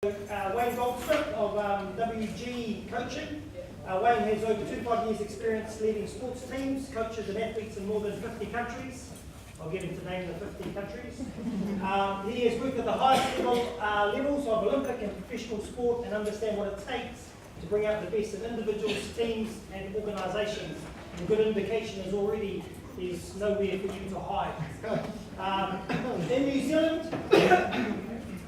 Wayne Goldsmith of WG Coaching. Wayne has over 25 years experience leading sports teams, coaches and athletes in more than 50 countries. I'll get him to name the 50 countries. He has worked at the highest levels of Olympic and professional sport and understand what it takes to bring out the best in individuals, teams and organisations. A good indication is already there's nowhere for you to hide.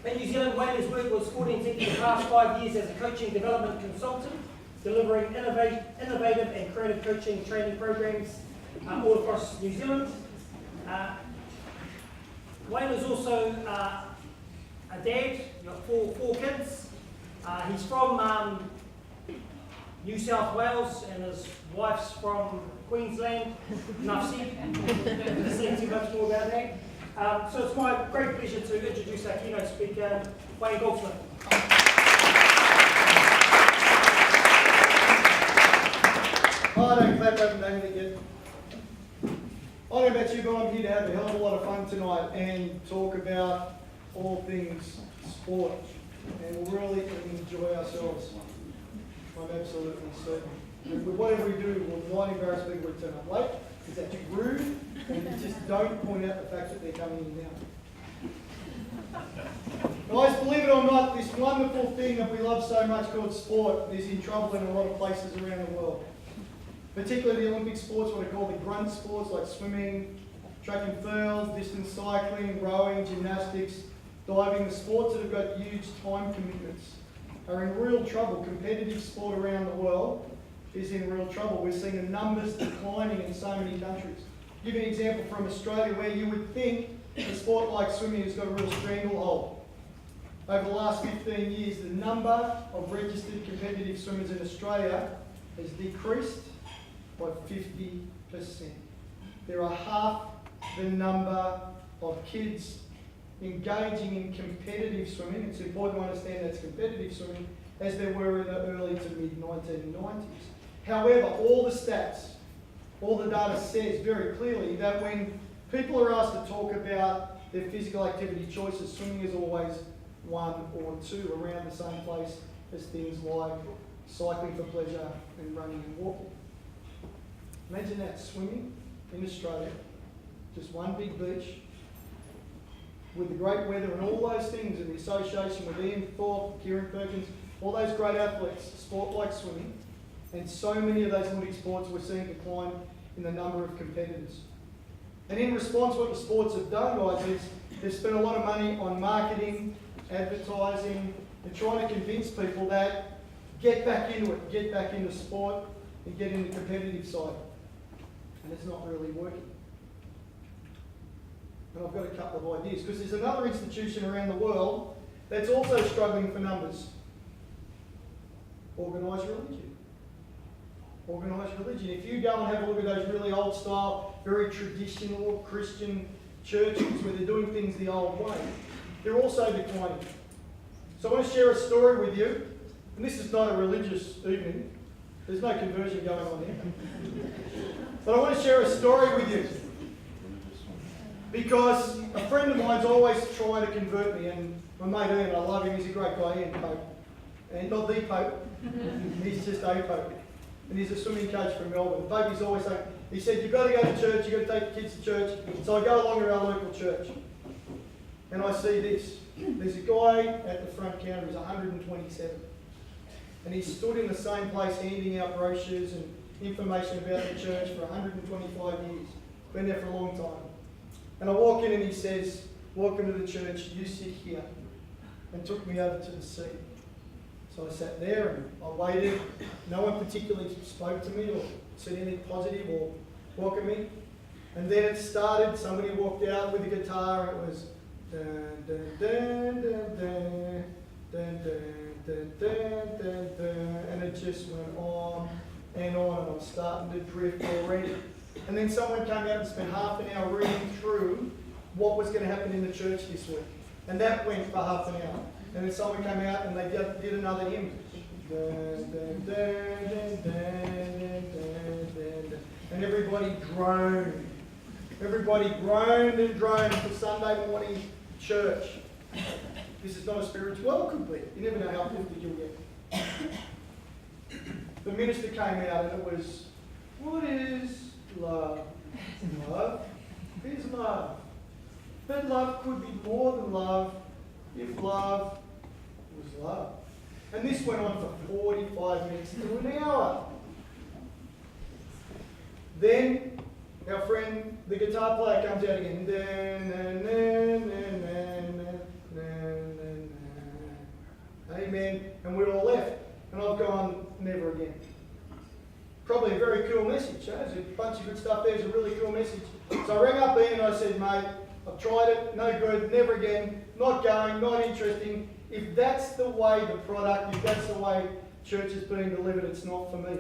In New Zealand, Wayne has worked with Sport and Rugby for the past 5 years as a coaching development consultant, delivering innovative and creative coaching training programs all across New Zealand. Wayne is also a dad, got four kids. He's from New South Wales and his wife's from Queensland. Enough said. Don't say too much more about that. So it's my great pleasure to introduce our keynote speaker, Wayne Goldsmith. I don't clap, haven't done anything yet. I don't know about you, but I'm here to have a hell of a lot of fun tonight and talk about all things sport. And we'll really enjoy ourselves. I'm absolutely certain. And with whatever we do, we'll not embarrass people who turn up late. It's actually rude, and you just don't point out the fact that they're coming in now. Guys, believe it or not, this wonderful thing that we love so much called sport is in trouble in a lot of places around the world. Particularly the Olympic sports, what I call the grunt sports like swimming, track and field, distance cycling, rowing, gymnastics, diving. The sports that have got huge time commitments are in real trouble. Competitive sport around the world is in real trouble. We're seeing the numbers declining in so many countries. I'll give you an example from Australia where you would think a sport like swimming has got a real stranglehold. Over the last 15 years, the number of registered competitive swimmers in Australia has decreased by 50%. There are half the number of kids engaging in competitive swimming, it's important to understand that's competitive swimming, as there were in the early to mid-1990s. However, all the stats, all the data says very clearly that when people are asked to talk about their physical activity choices, swimming is always one or two, around the same place as things like cycling for pleasure and running and walking. Imagine that, swimming in Australia, just one big beach, with the great weather and all those things, and the association with Ian Thorpe, Kieran Perkins, all those great athletes, sport like swimming, and so many of those Olympic sports we're seeing decline in the number of competitors. And in response, what the sports have done, guys, is they've spent a lot of money on marketing, advertising, and trying to convince people that get back into it, get back into sport, and get into the competitive side. And it's not really working. And I've got a couple of ideas, because there's another institution around the world that's also struggling for numbers. Organised religion. Organised religion. If you go and have a look at those really old style, very traditional Christian churches where they're doing things the old way, they're also declining. So I want to share a story with you, and this is not a religious evening. There's no conversion going on here. But I want to share a story with you. Because a friend of mine's always trying to convert me, and my mate Ian, I love him, he's a great guy, Ian Pope. And not the Pope, he's just a Pope. And he's a swimming coach from Melbourne. The Pope is always saying, he said, you've got to go to church, you've got to take the kids to church. So I go along to our local church. And I see this. There's a guy at the front counter who's 127. And he's stood in the same place handing out brochures and information about the church for 125 years. Been there for a long time. And I walk in and he says, welcome to the church, you sit here. And took me over to the seat. So I sat there and I waited. No one particularly spoke to me or said anything positive or welcomed me. And then it started, somebody walked out with a guitar and it was dun dun dun dun dun dun dun dun dun dun, and it just went on and on, and I was starting to drift already. And then someone came out and spent half an hour reading through what was going to happen in the church this week. And that went for half an hour. And then someone came out and they did another hymn. Dun, dun, dun, dun, dun, dun, dun, dun. And everybody groaned. Everybody groaned and droned for Sunday morning church. This is not a spiritual, well, it could be. You never know how uplifted you'll get. The minister came out and it was, what is love? Love is love. But love could be more than love if love was love. And this went on for 45 minutes to an hour. Then our friend, the guitar player, comes out again. Amen. And we're all left. And I've gone, never again. Probably a very cool message. There's a bunch of good stuff there. It's a really cool message. So I rang up Ian and I said, mate, I've tried it, no good, never again, not going, not interesting. If that's the way the product, if that's the way church is being delivered, it's not for me.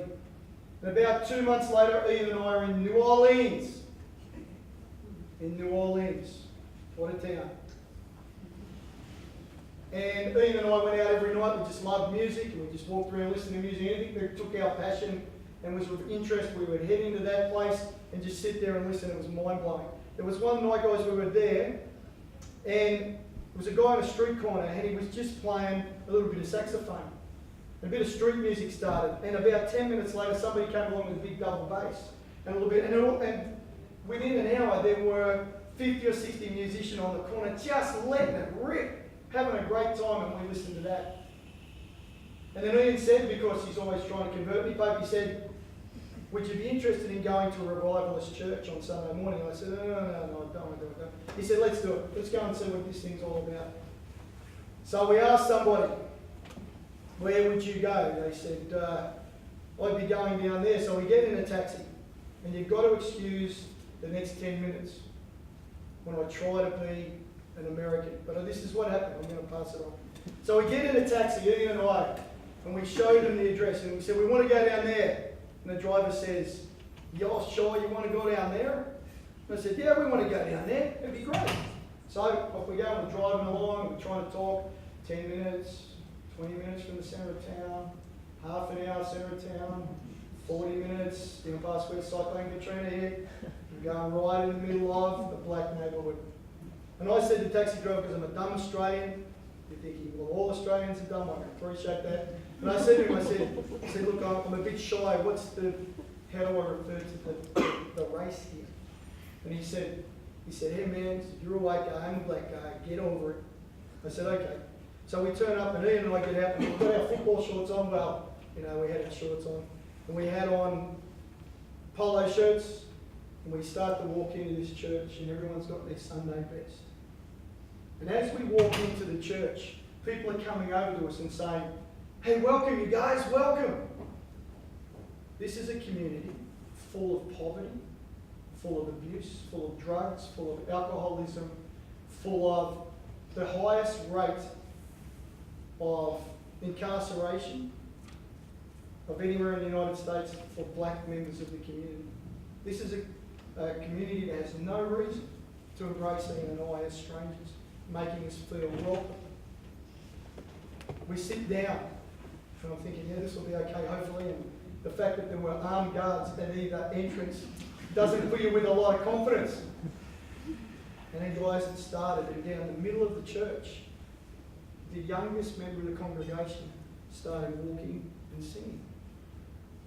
And about 2 months later, Ian and I are in New Orleans. In New Orleans. What a town. And Ian and I went out every night. We just loved music and we just walked around listening to music. Anything that took our passion and was of interest, we would head into that place and just sit there and listen. It was mind-blowing. There was one night, guys, we were there, and there was a guy on a street corner, and he was just playing a little bit of saxophone. And a bit of street music started, and about 10 minutes later, somebody came along with a big double bass, and a little bit, and within an hour, there were 50 or 60 musicians on the corner just letting it rip, having a great time, and we listened to that. And then Ian said, because he's always trying to convert me, Pope, he said, would you be interested in going to a revivalist church on Sunday morning? I said, no, I don't want to do it. He said, let's do it. Let's go and see what this thing's all about. So we asked somebody, where would you go? They said, I'd be going down there. So we get in a taxi, and you've got to excuse the next 10 minutes when I try to be an American. But this is what happened. I'm going to pass it on. So we get in a taxi, Ian and I, and we showed them the address, and we said, we want to go down there. And the driver says, you're sure you want to go down there? And I said, yeah, we want to go down there. It'd be great. So off we go, we're driving along, we're trying to talk 10 minutes, 20 minutes from the centre of town, half an hour centre of town, 40 minutes, past where Cyclone Katrina hit, we're going right in the middle of the black neighbourhood. And I said to the taxi driver, because I'm a dumb Australian, you're thinking, well, all Australians are dumb, I can appreciate that. And I said to him, I said, look, I'm a bit shy. How do I refer to the race here? And he said, hey man, you're a white guy, I'm a black guy, get over it. I said, okay. So we turn up and Ian and I get out and we've got our football shorts on. Well, we had our shorts on. And we had on polo shirts. And we start to walk into this church and everyone's got their Sunday best. And as we walk into the church, people are coming over to us and saying, hey, welcome you guys, welcome. This is a community full of poverty, full of abuse, full of drugs, full of alcoholism, full of the highest rate of incarceration of anywhere in the United States for black members of the community. This is a community that has no reason to embrace Ian and I as strangers, making us feel welcome. We sit down. And I'm thinking, yeah, this will be okay, hopefully. And the fact that there were armed guards at either entrance doesn't fill you with a lot of confidence. And then, guys, it started, and down the middle of the church, the youngest member of the congregation started walking and singing.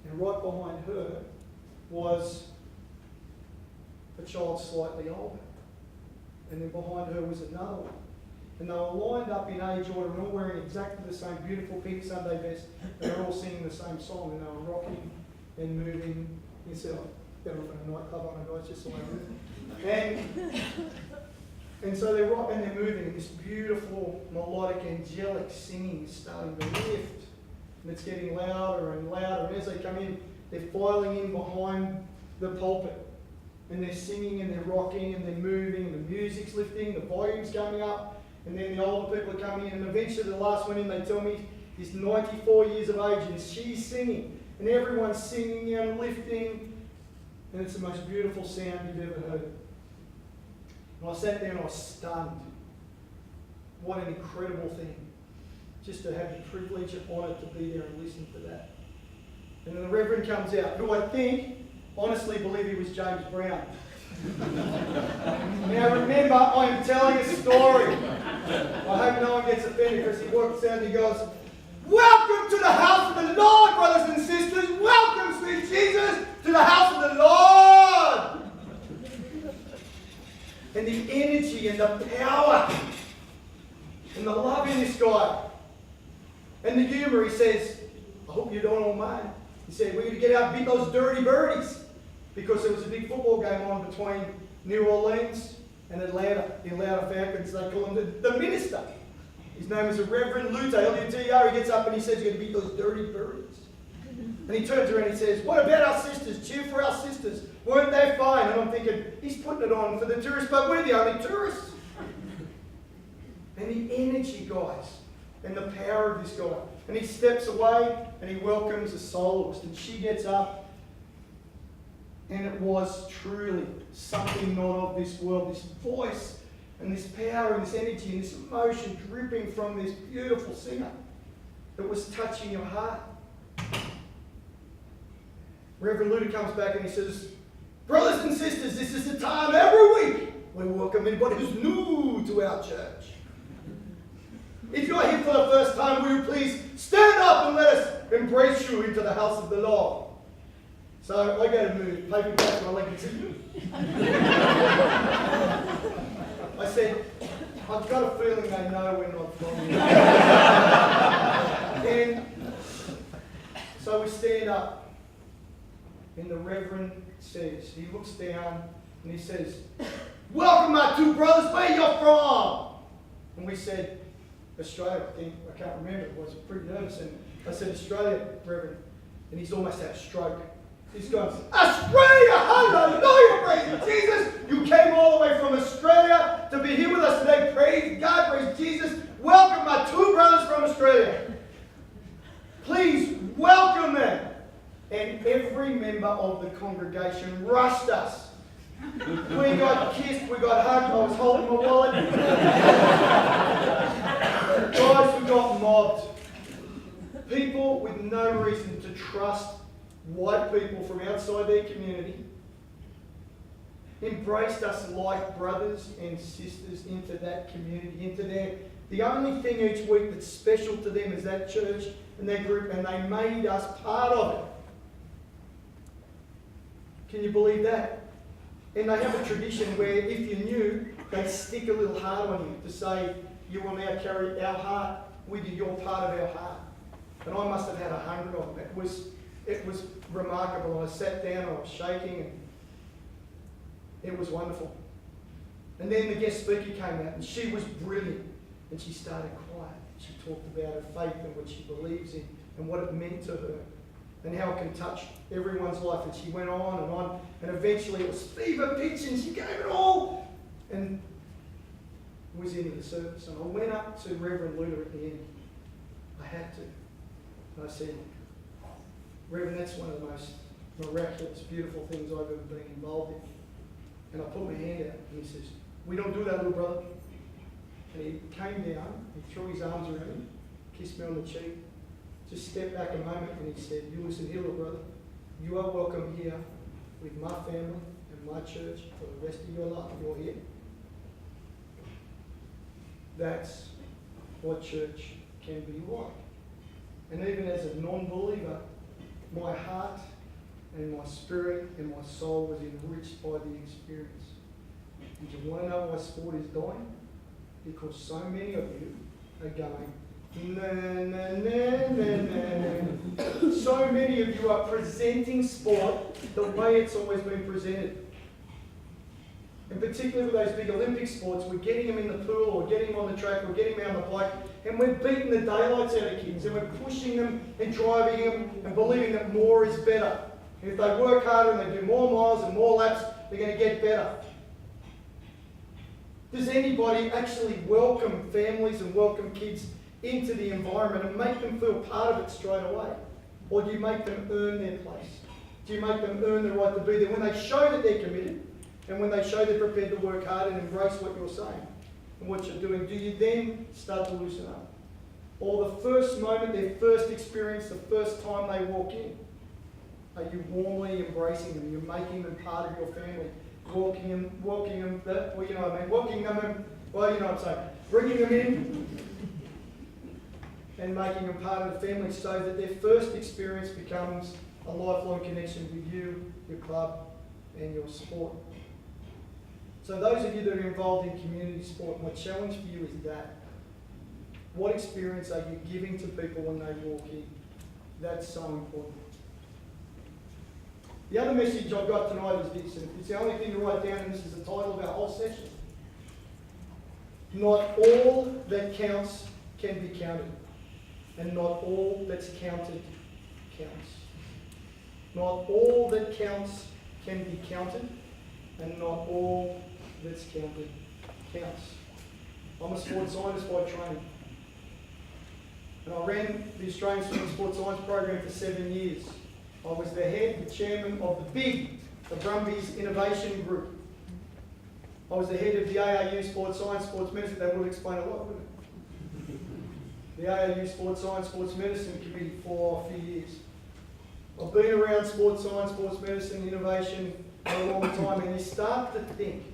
And right behind her was a child slightly older. And then behind her was another one. And they were lined up in age order and all wearing exactly the same beautiful pink Sunday vest. They were all singing the same song and they were rocking and moving. You see, better off in a nightclub on a guys, just the way it is. And so they're rocking and they're moving and this beautiful, melodic, angelic singing is starting to lift. And it's getting louder and louder. And as they come in, they're filing in behind the pulpit. And they're singing and they're rocking and they're moving and the music's lifting, the volume's coming up. And then the older people are coming in, and eventually the last one in, they tell me, is 94 years of age, and she's singing. And everyone's singing and lifting, and it's the most beautiful sound you've ever heard. And I sat there and I was stunned. What an incredible thing. Just to have the privilege and honour to be there and listen to that. And then the Reverend comes out, who I think, honestly believe he was James Brown. Now remember, I am telling a story. I hope no one gets offended because he walks out and he goes, "Welcome to the house of the Lord, brothers and sisters. Welcome, sweet Jesus, to the house of the Lord." And the energy and the power and the love in this guy. And the humour, he says, "I hope you don't all mind." He said, "We're going to get out and beat those dirty birdies." Because there was a big football game on between New Orleans and Atlanta. The Atlanta Falcons, they call him the minister. His name is the Reverend Luther, L-U-T-R. He gets up and he says, "You're going to beat those dirty birdies." And he turns around and he says, "What about our sisters? Cheer for our sisters. Weren't they fine?" And I'm thinking, he's putting it on for the tourists, but we're the only tourists. And the energy, guys, and the power of this guy. And he steps away and he welcomes a soloist. And she gets up. And it was truly something not of this world. This voice and this power and this energy and this emotion dripping from this beautiful singer that was touching your heart. Reverend Luther comes back and he says, "Brothers and sisters, this is the time every week we welcome anybody who's new to our church. If you're here for the first time, will you please stand up and let us embrace you into the house of the Lord?" So I go to move, paper back my leg and said, I said, "I've got a feeling they know we're not from here." And so we stand up, and the Reverend says, he looks down and he says, "Welcome, my two brothers, where you from?" And we said, "Australia." I can't remember, I was pretty nervous. And I said, "Australia, Reverend." And he's almost had a stroke. He's going, "Australia, hallelujah, praise Jesus. You came all the way from Australia to be here with us today. Praise God, praise Jesus. Welcome my two brothers from Australia. Please welcome them." And every member of the congregation rushed us. We got kissed, we got hugged, I was holding my wallet. Guys, we got mobbed. People with no reason to trust white people from outside their community embraced us like brothers and sisters into that community, into the only thing each week that's special to them is that church and that group, and they made us part of it. Can you believe that? And they have a tradition where if you're new, they stick a little heart on you to say, "You will now carry our heart with you, you're part of our heart." And I must have had 100 of them. It was remarkable. I sat down, I was shaking, and it was wonderful. And then the guest speaker came out, and she was brilliant. And she started quiet. She talked about her faith and what she believes in and what it meant to her and how it can touch everyone's life. And she went on, and eventually it was fever pitch, and she gave it all. And it was into the service. And I went up to Reverend Luther at the end. I had to. And I said, "Reverend, that's one of the most miraculous, beautiful things I've ever been involved in." And I put my hand out, and he says, "We don't do that, little brother." And he came down, he threw his arms around me, kissed me on the cheek, just stepped back a moment, and he said, "You listen here, little brother. You are welcome here with my family and my church for the rest of your life. You're here." That's what church can be like. And even as a non-believer, my heart and my spirit and my soul was enriched by the experience. And do you want to know why sport is dying? Because so many of you are going, "No, no, no, no, no." So many of you are presenting sport the way it's always been presented. And particularly with those big Olympic sports, we're getting them in the pool, or getting them on the track, or getting them out on the bike, and we're beating the daylights out of kids, and we're pushing them and driving them and believing that more is better. And if they work harder and they do more miles and more laps, they're going to get better. Does anybody actually welcome families and welcome kids into the environment and make them feel part of it straight away? Or do you make them earn their place? Do you make them earn the right to be there? When they show that they're committed, and when they show they're prepared to work hard and embrace what you're saying and what you're doing, do you then start to loosen up? Or the first moment, their first experience, the first time they walk in, are you warmly embracing them? You're making them part of your family, walking them, well, you know what I mean, walking them, well, you know what I'm saying, bringing them in and making them part of the family so that their first experience becomes a lifelong connection with you, your club, and your sport. So those of you that are involved in community sport, my challenge for you is that. What experience are you giving to people when they walk in? That's so important. The other message I've got tonight is this, and it's the only thing to write down, and this is the title of our whole session. Not all that counts can be counted, and not all that's counted counts. Not all that counts can be counted, and not all that's counted counts. I'm a sports scientist by training, and I ran the Australian Student Sports Science program for 7 years. I was the head, the chairman of the Brumbies Innovation Group. I was the head of the ARU Sports Science, Sports Medicine. That would explain a lot, wouldn't it? The ARU Sports Science, Sports Medicine Committee for a few years. I've been around sports science, sports medicine, innovation for a long time, and you start to think,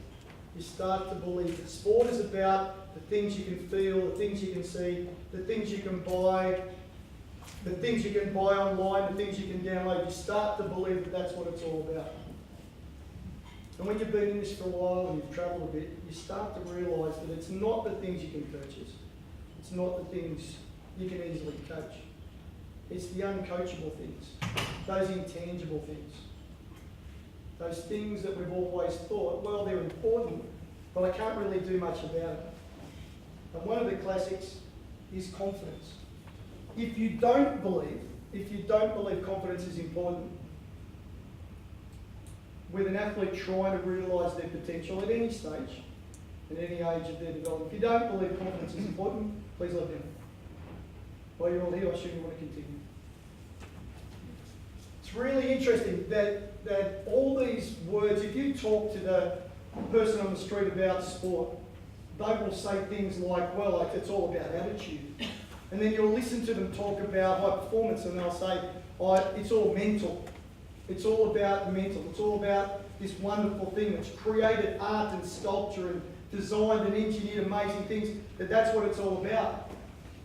you start to believe that sport is about the things you can feel, the things you can see, the things you can buy, the things you can buy online, the things you can download. You start to believe that that's what it's all about. And when you've been in this for a while and you've travelled a bit, you start to realise that it's not the things you can purchase. It's not the things you can easily coach. It's the uncoachable things, those intangible things, those things that we've always thought, well, they're important, but I can't really do much about it. And one of the classics is confidence. If you don't believe confidence is important, with an athlete trying to realise their potential at any stage, at any age of their development, if you don't believe confidence is important, please let me know. While you're all here, I assume you want to continue. It's really interesting that all these words, if you talk to the person on the street about sport, they will say things like, well, like, it's all about attitude. And then you'll listen to them talk about high performance and they'll say, oh, it's all mental. It's all about mental. It's all about this wonderful thing that's created art and sculpture and designed and engineered amazing things, that's what it's all about.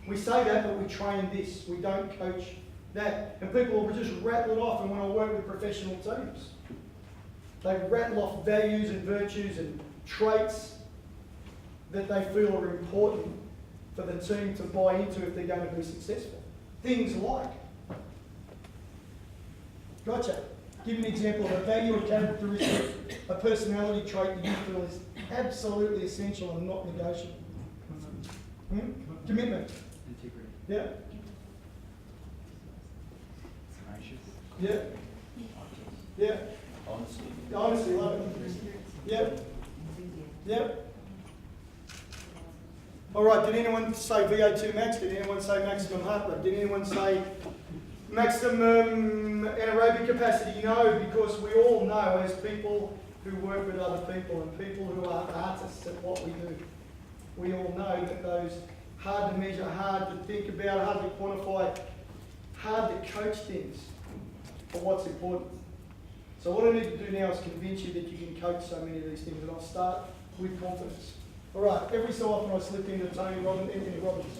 We say that, but we train this. We don't coach that. And people will just rattle it off. And when I work with professional teams, they rattle off values and virtues and traits that they feel are important for the team to buy into if they're going to be successful. Things like, gotcha. Give an example of a value or characteristic, a personality trait that you feel is absolutely essential and not negotiable. Commitment. Integrity. Yeah. Tenacious. Yeah. Yeah. Honesty. Honesty, love it. Yep. Yep. All right, did anyone say VO2 max? Did anyone say maximum heart rate? Did anyone say maximum anaerobic capacity? No, because we all know as people who work with other people and people who are artists at what we do, we all know that those hard to measure, hard to think about, hard to quantify, hard to coach things are what's important. So what I need to do now is convince you that you can coach so many of these things, and I'll start with confidence. All right, every so often I slip into Anthony Robbins.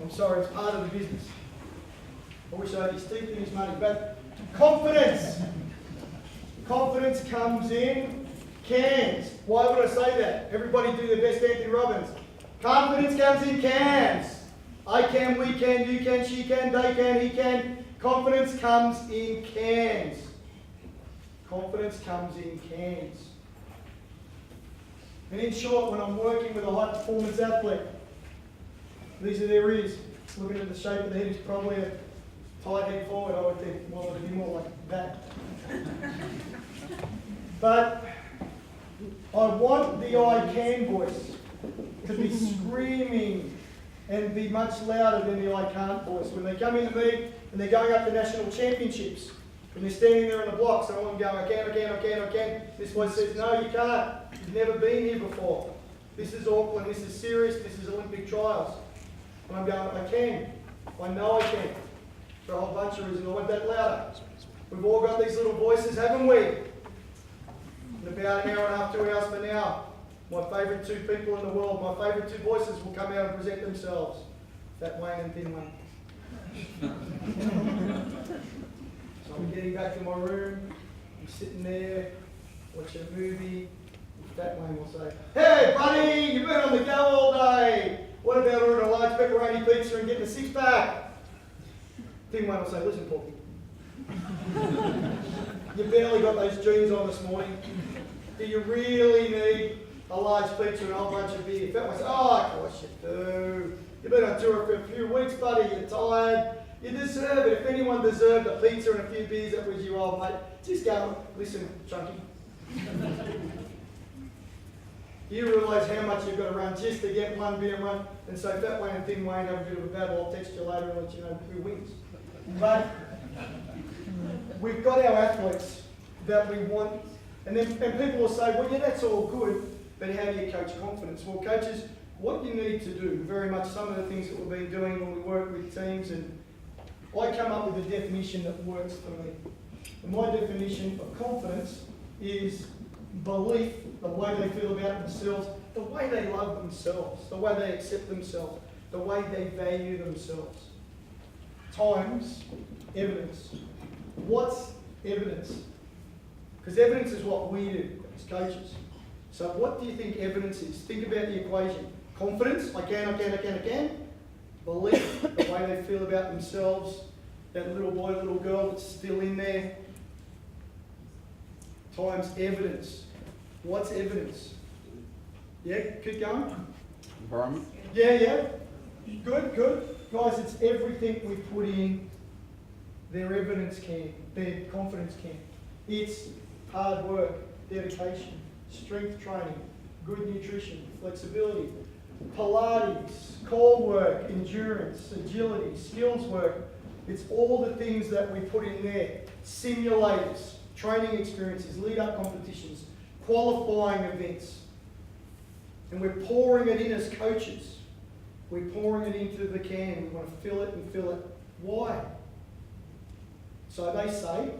I'm sorry, it's part of the business. I wish I had his teeth and his money, but confidence. Confidence comes in cans. Why would I say that? Everybody do their best Anthony Robbins. Confidence comes in cans. I can, we can, you can, she can, they can, he can. Confidence comes in cans. Confidence comes in cans. And in short, when I'm working with a high performance athlete, these are their ears. Looking at the shape of the head, it's probably a tight head forward, I would think. Well, it'd be more like that. But I want the I can voice to be screaming and be much louder than the I can't voice. When they come into me and they're going up to national championships, and they're standing there in the blocks, and I'm going, I can. This voice says, no, you can't. You've never been here before. This is Auckland, this is serious, this is Olympic trials. And I'm going, I can. I know I can. For a whole bunch of reasons. I want that louder. We've all got these little voices, haven't we? In about an hour and a half, 2 hours from now, My favourite two people in the world, my favourite two voices will come out and present themselves. Fat Wayne and Thin Wayne. So I'm getting back to my room, I'm sitting there, watching a movie. Fat Wayne will say, "Hey buddy, you've been on the go all day. What about ordering a large pepperoni pizza and getting a six-pack?" Thin Wayne will say, "Listen, Porky, you barely got those jeans on this morning. Do you really need a large pizza and a whole bunch of beer?" Fat Wayne says, "Oh, of course you do. You've been on tour for a few weeks, buddy. You're tired. You deserve it. If anyone deserved a pizza and a few beers, that was you, old mate. Just go, listen, Chunky. You realise how much you've got to run just to get one beer and run." And so Fat Wayne and Thin Wayne have a bit of a battle. I'll text you later and let you know who wins. But we've got our athletes that we want, and people will say, "Well, yeah, that's all good, but how do you coach confidence?" Well, coaches, what you need to do, very much some of the things that we've been doing when we work with teams, and I come up with a definition that works for me. And my definition of confidence is belief, the way they feel about themselves, the way they love themselves, the way they accept themselves, the way they value themselves, times evidence. What's evidence? Because evidence is what we do as coaches. So what do you think evidence is? Think about the equation. Confidence, I can. Belief, the way they feel about themselves, that little boy, little girl that's still in there. Times evidence. What's evidence? Yeah, keep going. Environment. Yeah. Good. Guys, it's everything we put in their evidence can, their confidence can. It's hard work, dedication, strength training, good nutrition, flexibility, Pilates, core work, endurance, agility, skills work. It's all the things that we put in there. Simulators, training experiences, lead-up competitions, qualifying events. And we're pouring it in as coaches. We're pouring it into the can. We want to fill it and fill it. Why? So they say,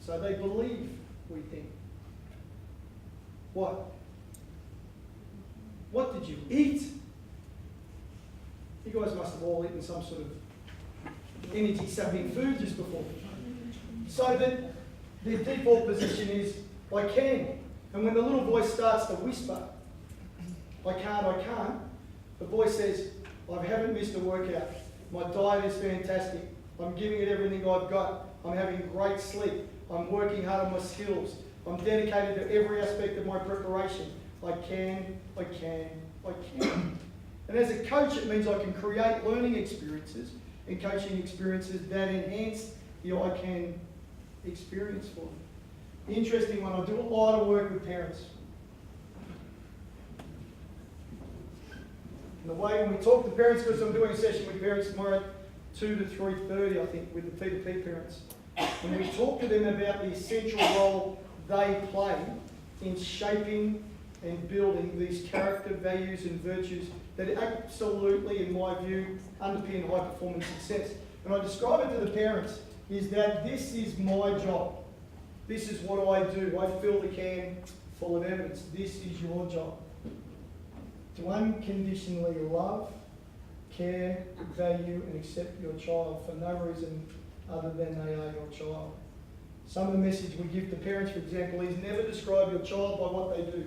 so they believe, we think. What? What did you eat? You guys must have all eaten some sort of energy-sapping food just before. So that their default position is, I can. And when the little voice starts to whisper, I can't, the voice says, I haven't missed a workout. My diet is fantastic. I'm giving it everything I've got. I'm having great sleep. I'm working hard on my skills. I'm dedicated to every aspect of my preparation. I can. And as a coach, it means I can create learning experiences and coaching experiences that enhance the I can experience for them. The interesting one, I do a lot of work with parents. And the way when we talk to parents, because I'm doing a session with parents tomorrow at 2 to 3:30, I think, with the P2P parents. And we talk to them about the essential role they play in shaping and building these character, values and virtues that absolutely, in my view, underpin high performance success. And I describe it to the parents is that this is my job. This is what I do. I fill the can full of evidence. This is your job. To unconditionally love, care, value and accept your child for no reason other than they are your child. Some of the message we give to parents, for example, is never describe your child by what they do.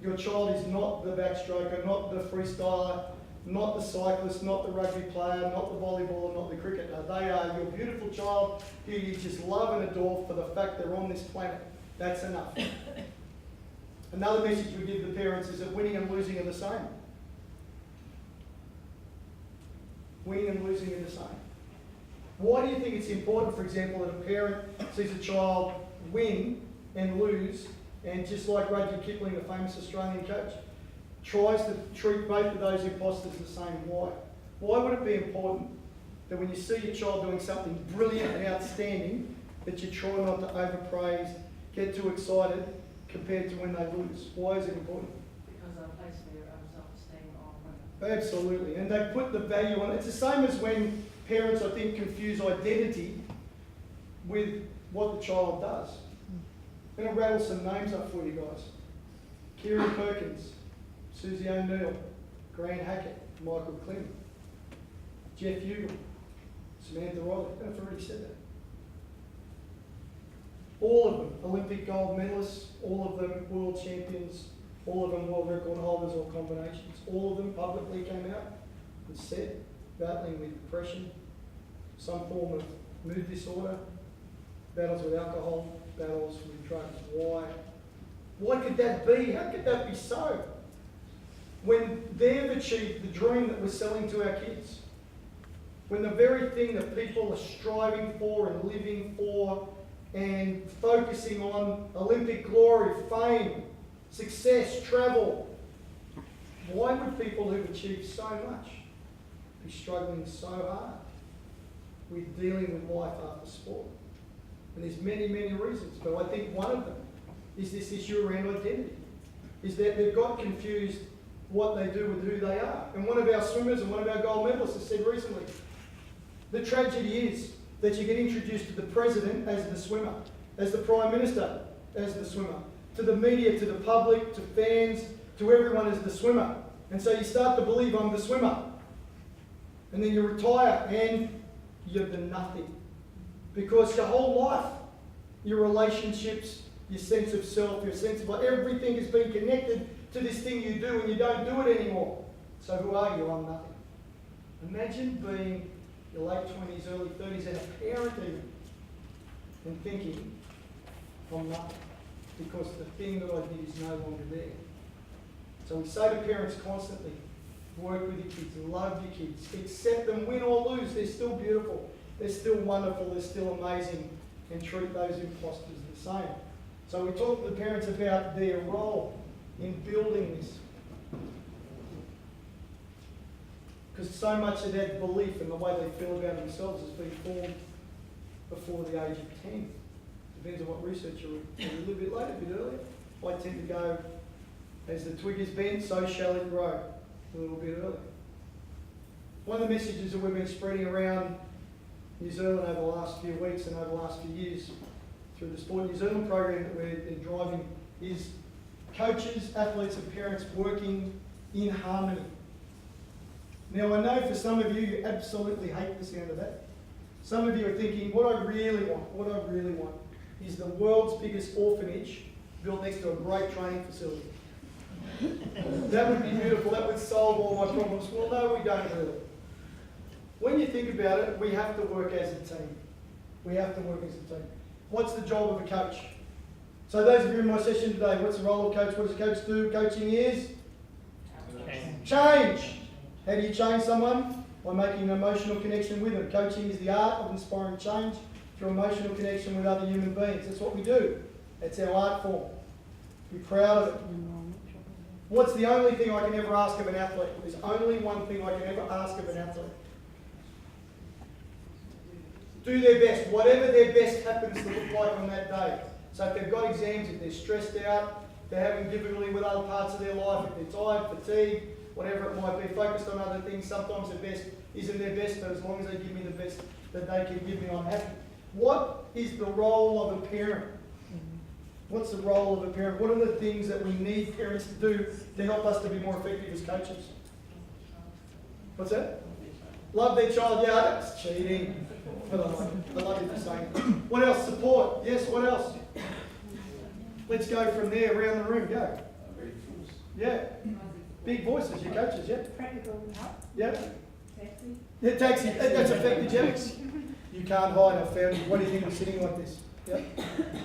Your child is not the backstroker, not the freestyler, not the cyclist, not the rugby player, not the volleyballer, not the cricketer. They are your beautiful child who you just love and adore for the fact they're on this planet. That's enough. Another message we give the parents is that winning and losing are the same. Winning and losing are the same. Why do you think it's important, for example, that a parent sees a child win and lose, and just like Rudyard Kipling, the famous Australian coach, tries to treat both of those imposters the same? Why? Why would it be important that when you see your child doing something brilliant and outstanding, that you try not to overpraise, get too excited, compared to when they lose? Why is it important? Because they place their self-esteem on women. Absolutely, and they put the value on it. It's the same as when parents, I think, confuse identity with what the child does. I'm going to rattle some names up for you guys. Kieran Perkins, Susie O'Neill, Grant Hackett, Michael Clem, Jeff Hugel, Samantha Riley. I don't know if I already said that. All of them Olympic gold medalists, all of them world champions, all of them world record holders or combinations. All of them publicly came out and said, battling with depression, some form of mood disorder, battles with alcohol, battles with drugs. Why? Why could that be? How could that be so? When they've achieved the dream that we're selling to our kids, when the very thing that people are striving for and living for and focusing on, Olympic glory, fame, success, travel, why would people who've achieved so much be struggling so hard with dealing with life after sport? And there's many, many reasons, but I think one of them is this issue around identity, is that they've got confused what they do with who they are. And one of our swimmers and one of our gold medalists has said recently, the tragedy is that you get introduced to the president as the swimmer, as the prime minister as the swimmer, to the media, to the public, to fans, to everyone as the swimmer. And so you start to believe I'm the swimmer. And then you retire and you're the nothing. Because your whole life, your relationships, your sense of self, your sense of life, everything has been connected to this thing you do and you don't do it anymore. So who are you? I'm nothing. Imagine being your late 20s, early 30s and a parent even, and thinking, I'm nothing. Because the thing that I did is no longer there. So we say to parents constantly, work with your kids, love your kids, accept them, win or lose, they're still beautiful, they're still wonderful, they're still amazing, and treat those imposters the same. So we talk to the parents about their role in building this. Because so much of that belief and the way they feel about themselves has been formed before the age of 10. Depends on what research you read. A little bit later, a bit earlier. I tend to go, as the twig is bent, so shall it grow. A little bit earlier. One of the messages that we've been spreading around New Zealand over the last few weeks and over the last few years through the Sport New Zealand program that we're driving is coaches, athletes and parents working in harmony. Now I know for some of you, you absolutely hate the sound of that. Some of you are thinking, what I really want is the world's biggest orphanage built next to a great training facility. That would be beautiful, that would solve all my problems. Well, no, we don't really. When you think about it, we have to work as a team. We have to work as a team. What's the job of a coach? So those of you in my session today, what's the role of a coach? What does a coach do? Coaching is? Change. How do you change someone? By making an emotional connection with them. Coaching is the art of inspiring change through emotional connection with other human beings. That's what we do. That's our art form. Be proud of it. What's the only thing I can ever ask of an athlete? There's only one thing I can ever ask of an athlete. Do their best, whatever their best happens to look like on that day. So if they've got exams, if they're stressed out, if they're having difficulty with other parts of their life, if they're tired, fatigued, whatever it might be, focused on other things, sometimes their best isn't their best, but as long as they give me the best that they can give me, I'm happy. What is the role of a parent? What's the role of a parent? What are the things that we need parents to do to help us to be more effective as coaches? What's that? Love their child. Yeah, that's cheating. But I love you for saying it. What else? Support. Yes, what else? Let's go from there, around the room. Go. Yeah. Big voices, your coaches, yeah? Practical help. Yeah. Taxi. Yeah, taxi. That's effective, yeah. You can't hide. I found you. What do you think of sitting like this? Yeah.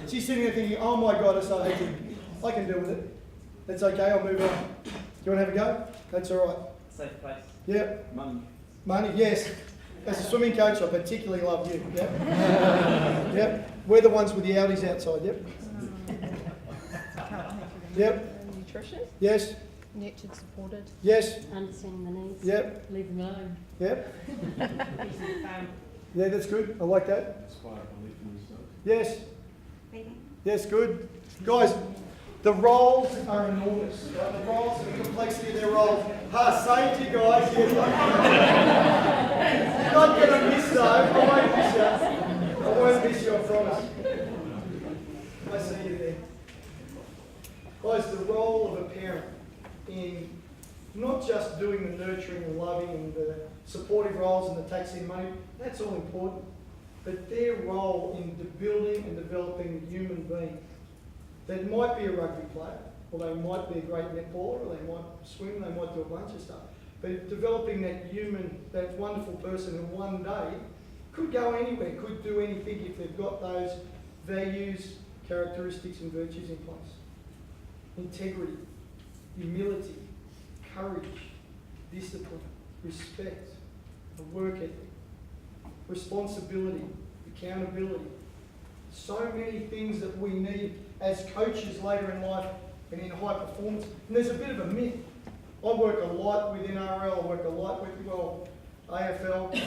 She's sitting there thinking, oh my God, I so hate it. I can deal with it. That's okay, I'll move on. Do you want to have a go? That's all right. Safe place. Yeah. Money. Money, yes. As a swimming coach, I particularly love you. Yep. Yep. We're the ones with the Audis outside. Yep. Yep. Nutrition, Yes. nurtured, supported, Yes. understanding the needs, Yep. leave them alone. Yep. Yeah, that's good. I like that. Yes. Yes, good. Guys, the roles are enormous. Right? The roles and the complexity of their roles. Safety, guys. Yes, you're not going to miss though. I won't miss you. I won't miss you, I promise. I see you there. Guys, the role of a parent in not just doing the nurturing and loving and the supportive roles and the taxing money, that's all important, but their role in the building and developing human beings. They might be a rugby player, or they might be a great netballer, or they might swim, they might do a bunch of stuff. But developing that human, that wonderful person in one day could go anywhere, could do anything if they've got those values, characteristics and virtues in place. Integrity, humility, courage, discipline, respect, a work ethic, responsibility, accountability. So many things that we need as coaches later in life and in high performance. And there's a bit of a myth. I work a lot with NRL, I work a lot with, AFL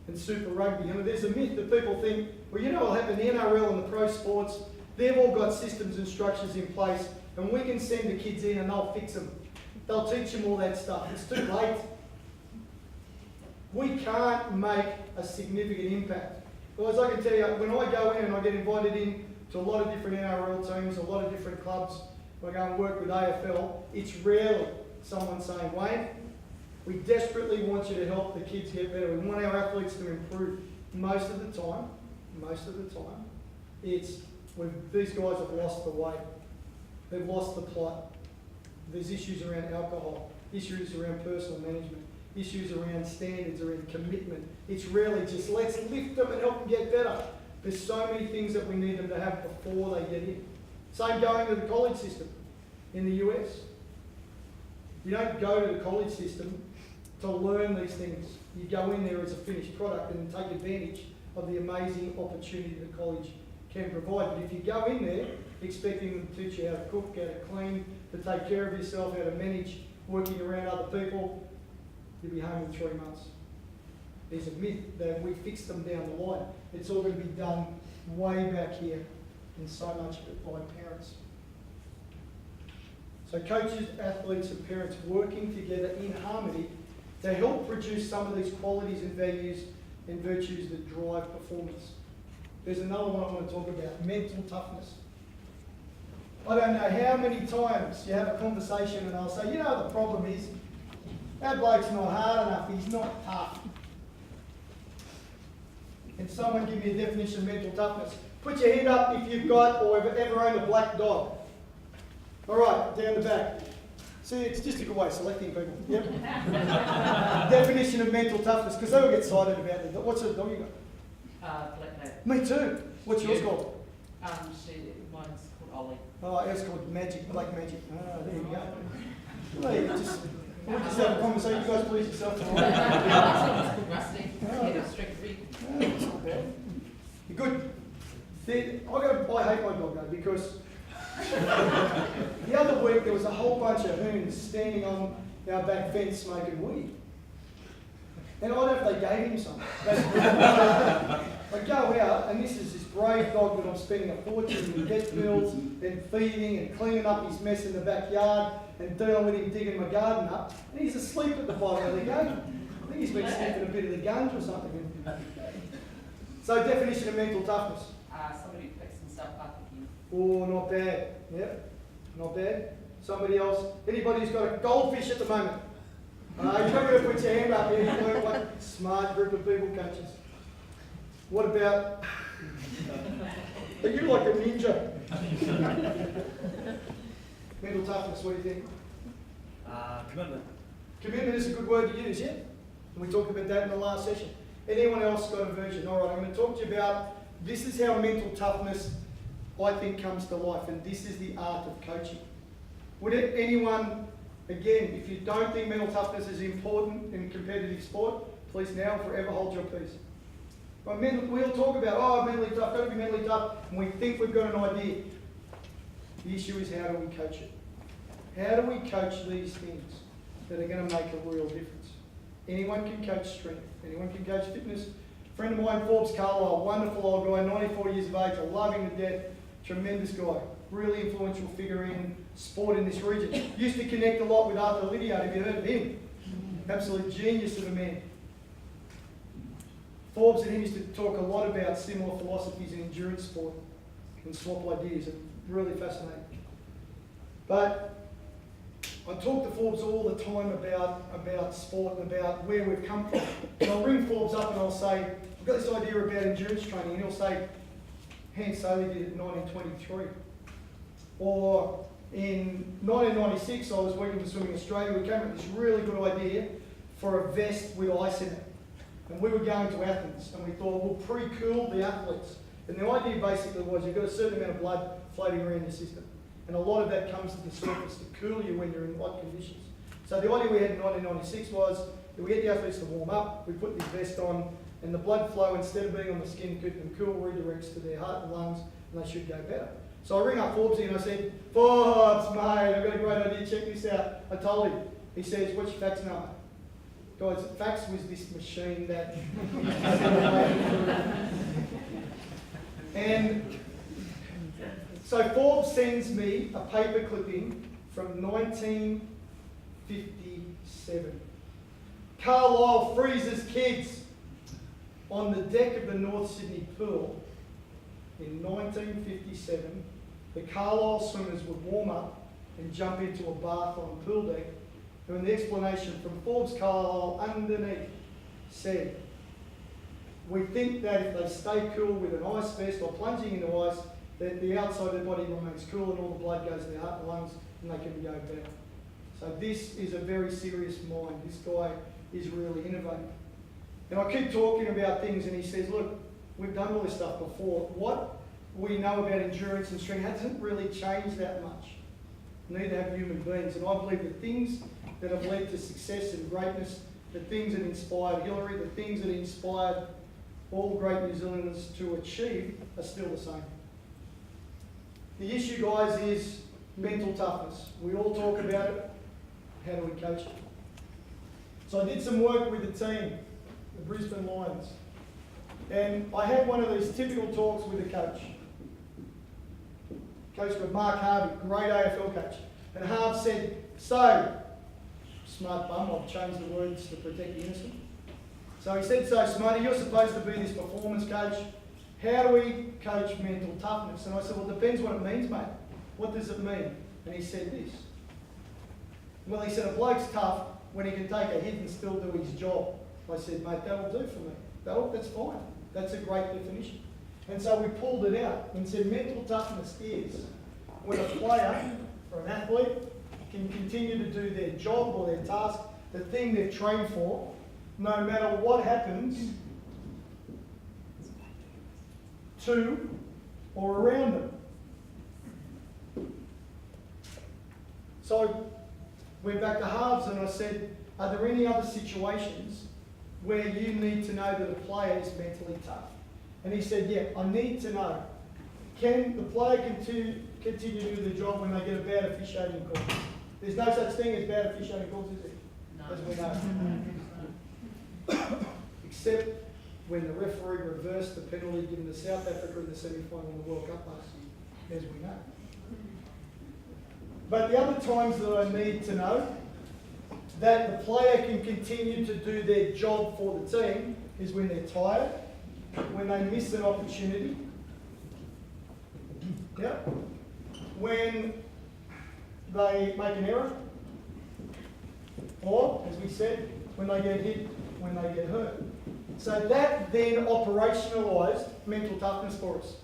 and Super Rugby. And there's a myth that people think, well, you know what'll happen, the NRL and the pro sports, they've all got systems and structures in place, and we can send the kids in and they'll fix them. They'll teach them all that stuff. It's too late. We can't make a significant impact. Because I can tell you, when I go in and I get invited in to a lot of different NRL teams, a lot of different clubs, when I go and work with AFL, it's rarely someone saying, Wayne, we desperately want you to help the kids get better. We want our athletes to improve. Most of the time, it's when these guys have lost the weight. They've lost the plot. There's issues around alcohol, issues around personal management, issues around standards, around commitment. It's rarely just let's lift them and help them get better. There's so many things that we need them to have before they get in. Same going to the college system in the US. You don't go to the college system to learn these things. You go in there as a finished product and take advantage of the amazing opportunity that college can provide. But if you go in there expecting them to teach you how to cook, how to clean, to take care of yourself, how to manage working around other people, you'll be home in 3 months. There's a myth that we fix them down the line. It's all going to be done way back here, and so much of it by parents. So coaches, athletes and parents working together in harmony to help produce some of these qualities and values and virtues that drive performance. There's another one I want to talk about, mental toughness. I don't know how many times you have a conversation and I'll say, you know, the problem is, that bloke's not hard enough, he's not tough. Can someone give me a definition of mental toughness? Put your hand up if you've got or have ever owned a black dog. All right, down the back. See, it's just a good way of selecting people. Yep. Definition of mental toughness, because they all get excited about it. What's the dog you got? Black Lab. Me too. What's yours called? Mine's called Ollie. Oh, ours called Magic, Black Magic. Oh, there you go. Well, we'll just have a conversation. You guys please yourself. It's called Rusty. Yeah, strict read. That's not bad. You're good. I hate my dog though, because the other week there was a whole bunch of hoons standing on our back fence smoking weed. And I don't know if they gave him some. I go out, and this is this brave dog that I'm spending a fortune in vet bills and feeding and cleaning up his mess in the backyard and dealing with him digging my garden up. And he's asleep at the bottom of the gate. I think he's been sniffing a bit of the gunge or something. So definition of mental toughness. Somebody picks himself up again. Oh, not bad. Yep, not bad. Somebody else? Anybody who's got a goldfish at the moment? You're not going to put your hand up here. You look like a smart group of people, coaches. What about... Are you like a ninja? Mental toughness, what do you think? Commitment. Commitment is a good word to use, yeah? And we talked about that in the last session. Anyone else got a version? All right, I'm going to talk to you about, this is how mental toughness, I think, comes to life, and this is the art of coaching. Would anyone, again, if you don't think mental toughness is important in competitive sport, please now and forever hold your peace. But we'll talk about, mentally tough, got to be mentally tough, and we think we've got an idea. The issue is, how do we coach it? How do we coach these things that are going to make a real difference? Anyone can coach strength. Anyone can coach fitness. A friend of mine, Forbes Carlisle, wonderful old guy, 94 years of age, I love him to death, tremendous guy, really influential figure in sport in this region. Used to connect a lot with Arthur Lydiard, have you heard of him? Absolute genius of a man. Forbes and him used to talk a lot about similar philosophies in endurance sport and swap ideas, and really fascinating. But I talk to Forbes all the time about sport and about where we've come from. And I'll ring Forbes up and I'll say, I've got this idea about endurance training, and he'll say, Hans Soley did it in 1923. Or in 1996, I was working for Swimming Australia. We came up with this really good idea for a vest with ice in it. And we were going to Athens, and we thought, we'll pre-cool the athletes. And the idea basically was you've got a certain amount of blood floating around your system. And a lot of that comes to the surface to cool you when you're in hot conditions. So the idea we had in 1996 was that we get the athletes to warm up, we put this vest on, and the blood flow, instead of being on the skin, keep them cool, redirects to their heart and lungs, and they should go better. So I ring up Forbesy and I said, Forbes, mate, I've got a great idea, check this out. I told him. He says, what's your fax number? Guys, fax was this machine that... And so Forbes sends me a paper clipping from 1957. Carlisle freezes kids on the deck of the North Sydney pool in 1957. The Carlisle swimmers would warm up and jump into a bath on pool deck. And the explanation from Forbes Carlisle underneath said, we think that if they stay cool with an ice vest or plunging into ice, that the outside of their body remains cool and all the blood goes to their heart and lungs and they can go better. So this is a very serious mind. This guy is really innovative. And I keep talking about things and he says, look, we've done all this stuff before. What we know about endurance and strength hasn't really changed that much. Neither have human beings. And I believe the things that have led to success and greatness, the things that inspired Hillary, the things that inspired all great New Zealanders to achieve are still the same. The issue, guys, is mental toughness. We all talk about it. How do we coach it? So I did some work with the team, the Brisbane Lions. And I had one of these typical talks with a coach. Coach called Mark Harvey, great AFL coach. And Harv said, so, smart bum, I've changed the words to protect the innocent. So he said, so Smarty, you're supposed to be this performance coach. How do we coach mental toughness? And I said, well, it depends what it means, mate. What does it mean? And he said this. Well, he said, a bloke's tough when he can take a hit and still do his job. I said, mate, that'll do for me. That's fine. That's a great definition. And so we pulled it out and said mental toughness is when a player or an athlete can continue to do their job or their task, the thing they've trained for, no matter what happens to or around them. So went back to halves and I said, are there any other situations where you need to know that a player is mentally tough? And he said, yeah, I need to know. Can the player continue to do the job when they get a bad officiating call? There's no such thing as bad officiating calls, is there? No. As we know. Except when the referee reversed the penalty given to South Africa in the semi-final of the World Cup last year, as we know. But the other times that I need to know that the player can continue to do their job for the team is when they're tired, when they miss an opportunity, when they make an error, or, as we said, when they get hit, when they get hurt. So that then operationalised mental toughness for us.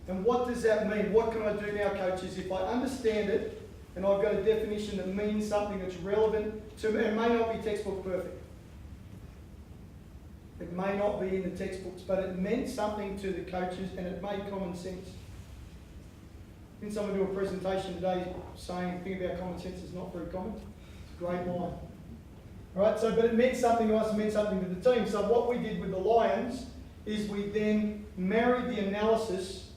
And what does that mean? What can I do now, coaches? If I understand it, and I've got a definition that means something that's relevant to me, it may not be textbook perfect. It may not be in the textbooks, but it meant something to the coaches and it made common sense. Didn't someone do a presentation today saying the thing about common sense is not very common? It's a great line. Alright, so but it meant something to us, it meant something to the team. So what we did with the Lions is we then married the analysis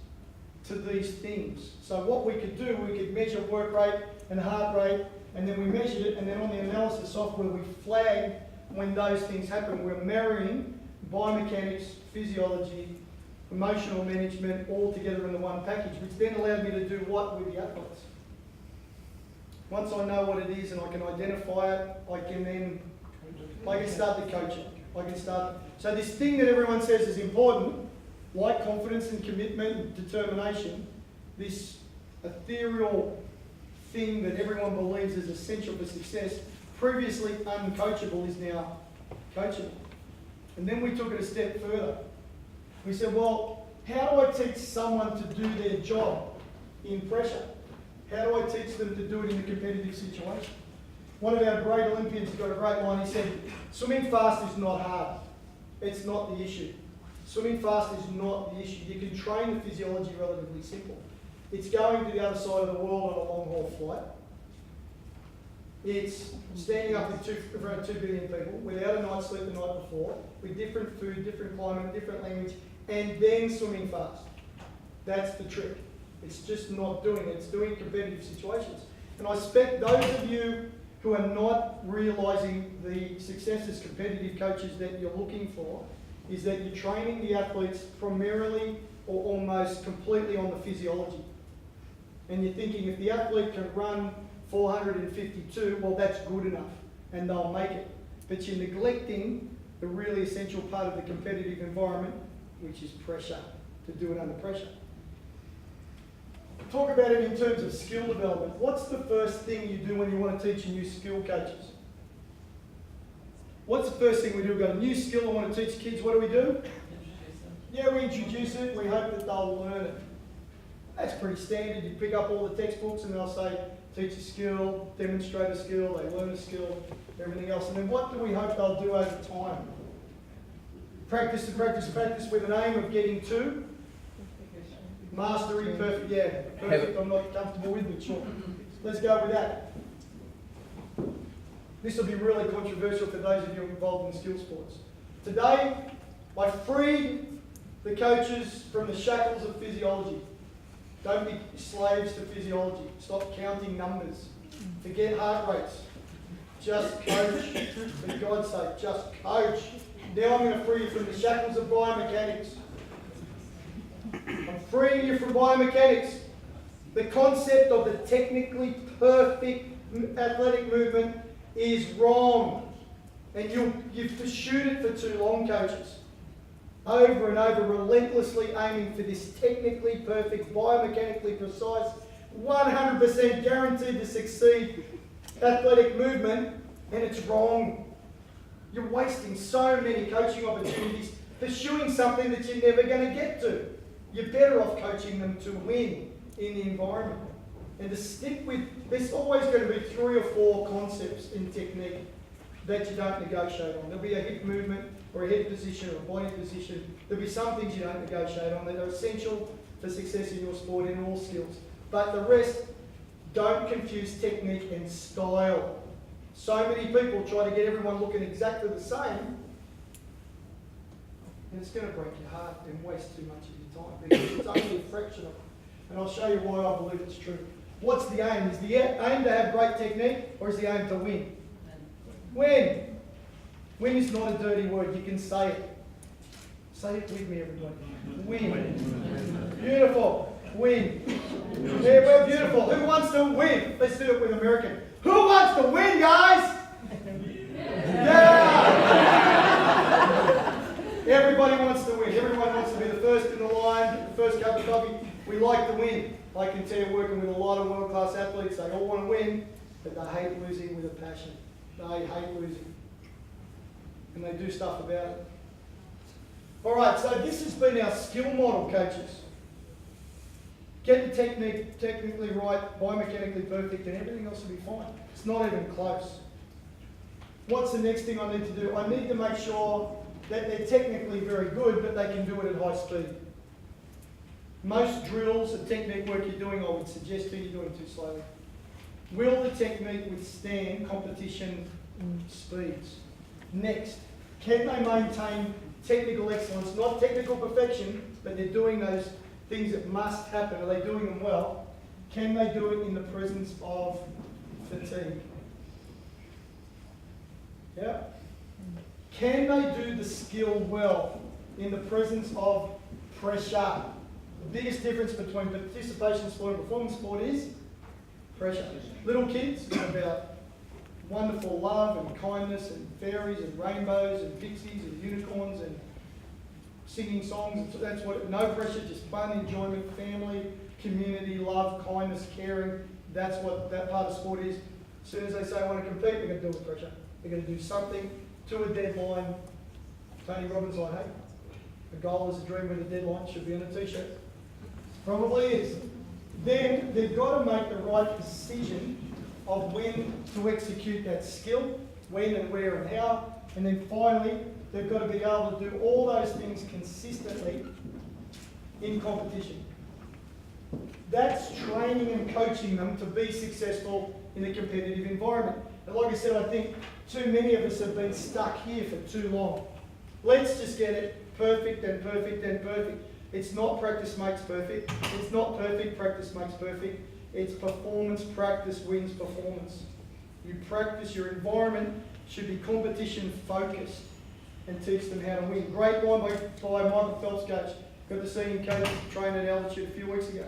to these things. So what we could do, we could measure work rate and heart rate, and then we measured it, and then on the analysis software we flagged when those things happen. We're marrying biomechanics, physiology, emotional management all together in the one package, which then allowed me to do what with the athletes? Once I know what it is and I can identify it, I can start the coaching. So this thing that everyone says is important, like confidence and commitment and determination, this ethereal thing that everyone believes is essential for success, previously uncoachable, is now coachable. And then we took it a step further. We said, well, how do I teach someone to do their job in pressure? How do I teach them to do it in a competitive situation? One of our great Olympians got a great line. He said, swimming fast is not hard. It's not the issue. Swimming fast is not the issue. You can train the physiology relatively simple. It's going to the other side of the world on a long haul flight. It's standing up in front of 2 billion people without a night's sleep the night before, with different food, different climate, different language, and then swimming fast. That's the trick. It's just not doing it. It's doing competitive situations. And I expect those of you who are not realising the success as competitive coaches that you're looking for is that you're training the athletes primarily or almost completely on the physiology. And you're thinking if the athlete can run 452, well, that's good enough and they'll make it. But you're neglecting the really essential part of the competitive environment, which is pressure, to do it under pressure. Talk about it in terms of skill development. What's the first thing you do when you want to teach your new skill coaches? What's the first thing we do? We've got a new skill I want to teach kids. What do? Yeah, we introduce it. We hope that they'll learn it. That's pretty standard. You pick up all the textbooks and they'll say, teach a skill, demonstrate a skill, they learn a skill, everything else. And then what do we hope they'll do over time? Practice and practice and practice with an aim of getting to mastery, perfect, yeah. Perfect I'm not comfortable with, but sure. Let's go with that. This will be really controversial for those of you involved in skill sports. Today, I freed the coaches from the shackles of physiology. Don't be slaves to physiology. Stop counting numbers. Forget heart rates. Just coach. For God's sake, just coach. Now I'm going to free you from the shackles of biomechanics. I'm freeing you from biomechanics. The concept of the technically perfect athletic movement is wrong. And you've pursued it for too long, coaches. Over and over, relentlessly aiming for this technically perfect, biomechanically precise, 100% guaranteed to succeed athletic movement, and it's wrong. You're wasting so many coaching opportunities pursuing something that you're never going to get to. You're better off coaching them to win in the environment. And to stick with, there's always going to be 3 or 4 concepts in technique that you don't negotiate on. There'll be a hip movement or a head position or a body position. There'll be some things you don't negotiate on that are essential for success in your sport in all skills. But the rest, don't confuse technique and style. So many people try to get everyone looking exactly the same, and it's going to break your heart and waste too much of your time because it's only a fraction of it. And I'll show you why I believe it's true. What's the aim? Is the aim to have great technique, or is the aim to win? Win. Win is not a dirty word. You can say it. Say it with me, everybody. Win. Beautiful. Win. Yeah, we're beautiful. Who wants to win? Let's do it with American. Who wants to win, guys? Yeah! Everybody wants to win. Everyone wants to be the first in the line, the first cup of coffee. We like to win. I can tell you, working with a lot of world-class athletes, they all want to win, but they hate losing with a passion. They hate losing. And they do stuff about it. All right, so this has been our skill model, coaches. Get the technique technically right, biomechanically perfect, and everything else will be fine. It's not even close. What's the next thing I need to do? I need to make sure that they're technically very good, but they can do it at high speed. Most drills and technique work you're doing, I would suggest to you doing it too slowly. Will the technique withstand competition speeds? Next, can they maintain technical excellence, not technical perfection, but they're doing those things that must happen. Are they doing them well? Can they do it in the presence of fatigue? Yeah? Can they do the skill well in the presence of pressure? The biggest difference between participation sport and performance sport is pressure. Little kids are about wonderful love and kindness and fairies and rainbows and pixies and unicorns and singing songs. That's what, no pressure, just fun, enjoyment, family, community, love, kindness, caring. That's what that part of sport is. As soon as they say I want to compete, they're going to do it with pressure. They're going to do something to a deadline. Tony Robbins line, hey? A goal is a dream with a deadline, should be on a t-shirt. Probably is. Then they've got to make the right decision of when to execute that skill, when and where and how. And then finally, they've got to be able to do all those things consistently in competition. That's training and coaching them to be successful in a competitive environment. And like I said, I think too many of us have been stuck here for too long. Let's just get it perfect and perfect and perfect. It's not practice makes perfect. It's not perfect practice makes perfect. It's performance practice wins performance. You practice, your environment should be competition focused and teach them how to win. Great line by Michael Phelps' coach. Got to see him coach train at altitude a few weeks ago.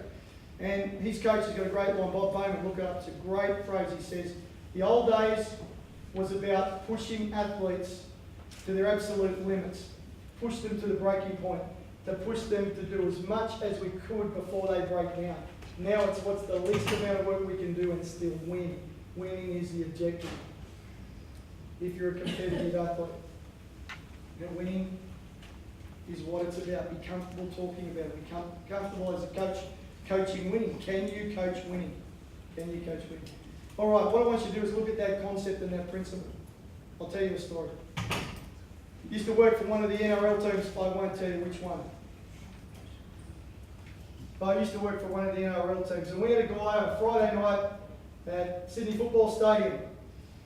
And his coach has got a great line, Bob Bowman, look it up, it's a great phrase. He says, the old days was about pushing athletes to their absolute limits, push them to the breaking point, to push them to do as much as we could before they break down. Now it's what's the least amount of work we can do and still win. Winning is the objective. If you're a competitive athlete, winning is what it's about. Be comfortable talking about it. Be comfortable as a coach coaching winning. Can you coach winning? Can you coach winning? All right, what I want you to do is look at that concept and that principle. I'll tell you a story. Used to work for one of the NRL teams, I won't tell you which one. But I used to work for one of the NRL teams, and we had a guy on Friday night at Sydney Football Stadium.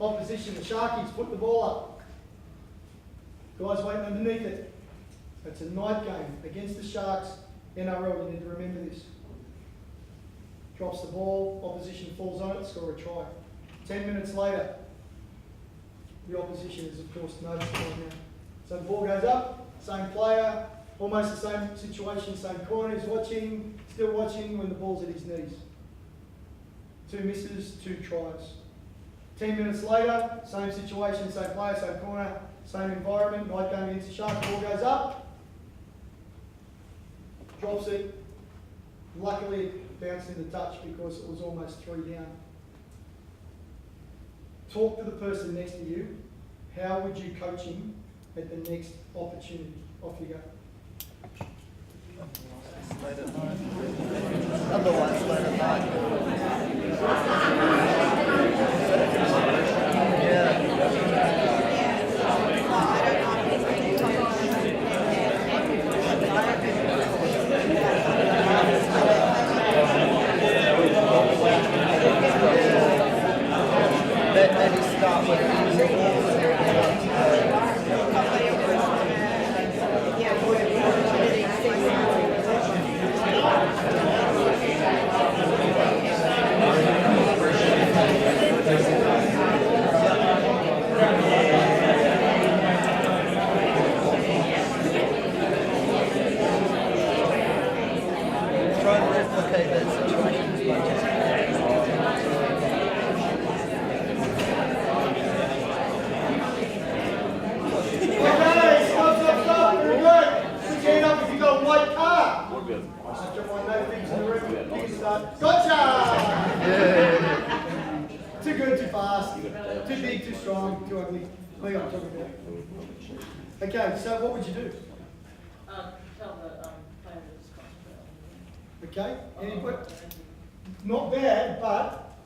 Opposition, the Sharkies, put the ball up. Guys waiting underneath it. It's a night game against the Sharks, NRL, you need to remember this. Drops the ball, opposition falls on it, score a try. 10 minutes later, the opposition is of course notified now. So the ball goes up, same player, almost the same situation, same corner, he's watching, still watching when the ball's at his knees. 2 misses, 2 tries. 10 minutes later, same situation, same player, same corner, same environment, night game against the Sharks, ball goes up, drops it. Luckily it bounced into touch because it was almost 3 down. Talk to the person next to you. How would you coach him at the next opportunity? Off you go. Otherwise, let it lie. Maybe start with try and replicate that situation as much as Gotcha! Too good, too fast, too big, too strong, too ugly. What are you talking about? Okay, so what would you do? Tell the player to concentrate Okay, anybody? Not bad, but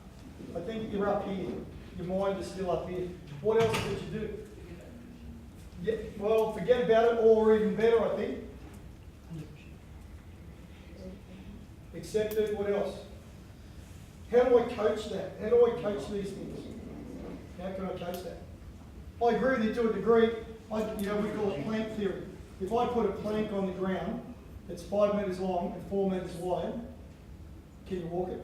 I think you're up here. Your mind is still up here. What else would you do? Yeah, well, forget about it, or even better, I think. Accept it, what else? How do I coach that? How do I coach these things? How can I coach that? I agree with you to a degree. We call it plank theory. If I put a plank on the ground that's 5 metres long and 4 metres wide, can you walk it?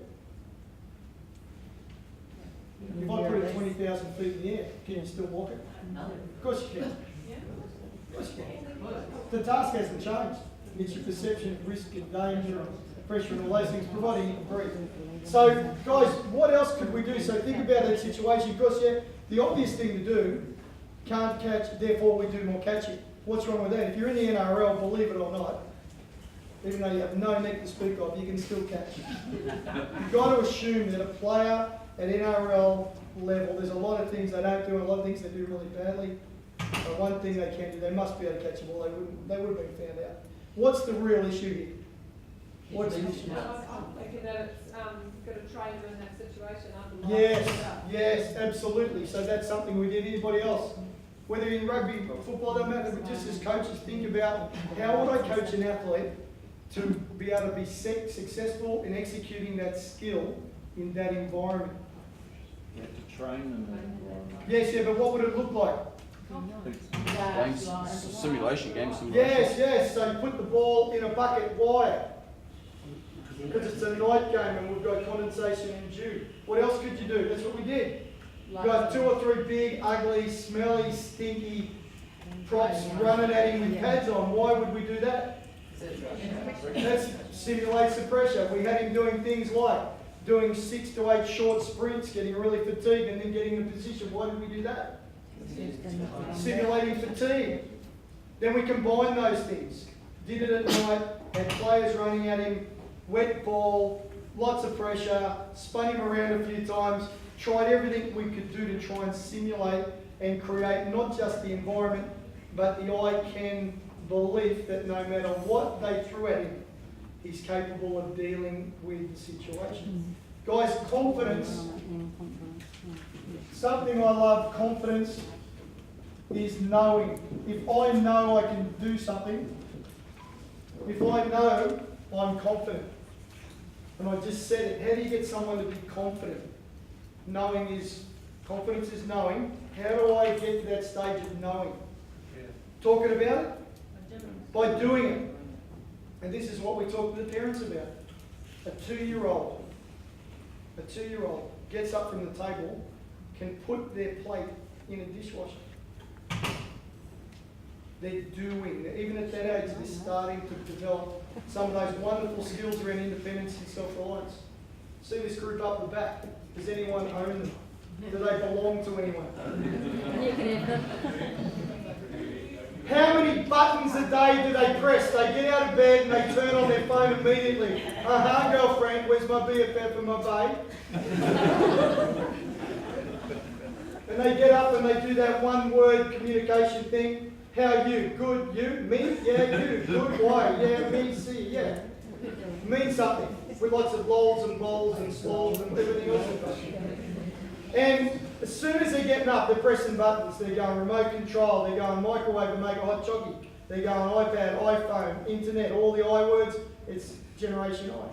If I put it 20,000 feet in the air, can you still walk it? No. Of course you can. Of course you can. The task hasn't changed. It's your perception of risk and danger and pressure and all those things, providing you can breathe. So, guys, what else could we do? So think about that situation. Because the obvious thing to do, can't catch, therefore we do more catching. What's wrong with that? If you're in the NRL, believe it or not, Even though you have no neck to speak of, you can still catch. You've got to assume that a player at NRL level, there's a lot of things they don't do and a lot of things they do really badly. But one thing they can do, they must be able to catch the ball. They would have been found out. What's the real issue here? What's the issue? I'm thinking that it's got to train them in that situation. Yes, absolutely. So that's something we did. Anybody else? Whether in rugby, football, doesn't matter. But just as coaches, think about how would I coach an athlete to be able to be successful in executing that skill in that environment. You have to train them. Yes, yeah, but what would it look like? Games, simulation games. Yes. So you put the ball in a bucket. Why? Because it's a night game and we've got condensation and dew. What else could you do? That's what we did. You got 2 or 3 big, ugly, smelly, stinky props running at him with pads on. Why would we do that? That simulates the pressure. We had him doing things like doing 6 to 8 short sprints, getting really fatigued and then getting in position. Why did we do that? Simulating fatigue. Then we combined those things. Did it at night, had players running at him, wet ball, lots of pressure, spun him around a few times, tried everything we could do to try and simulate and create not just the environment, but the I-can belief that no matter what they threw at him, he's capable of dealing with the situation. Guys, confidence, something I love, confidence is knowing. If I know I can do something, if I know I'm confident, and I just said it, how do you get someone to be confident? Confidence is knowing. How do I get to that stage of knowing? Talking about it? By doing it. And this is what we talk to the parents about. A 2-year-old gets up from the table, can put their plate in a dishwasher. They're doing, even at that age, they're starting to develop some of those wonderful skills around independence and self-reliance. See this group up the back. Does anyone own them? Do they belong to anyone? How many buttons a day do they press? They get out of bed and they turn on their phone immediately. Girlfriend, where's my BFF and my babe? And they get up and they do that one-word communication thing. How are you? Good. You? Me? Yeah, you. Good. Why? Yeah, me. See. Yeah. Means something. With lots of lols and bowls and slols and everything else. And as soon as they're getting up, they're pressing buttons. They're going remote control. They're going microwave and make a hot chockey. They're going iPad, iPhone, internet, all the I words. It's Generation I.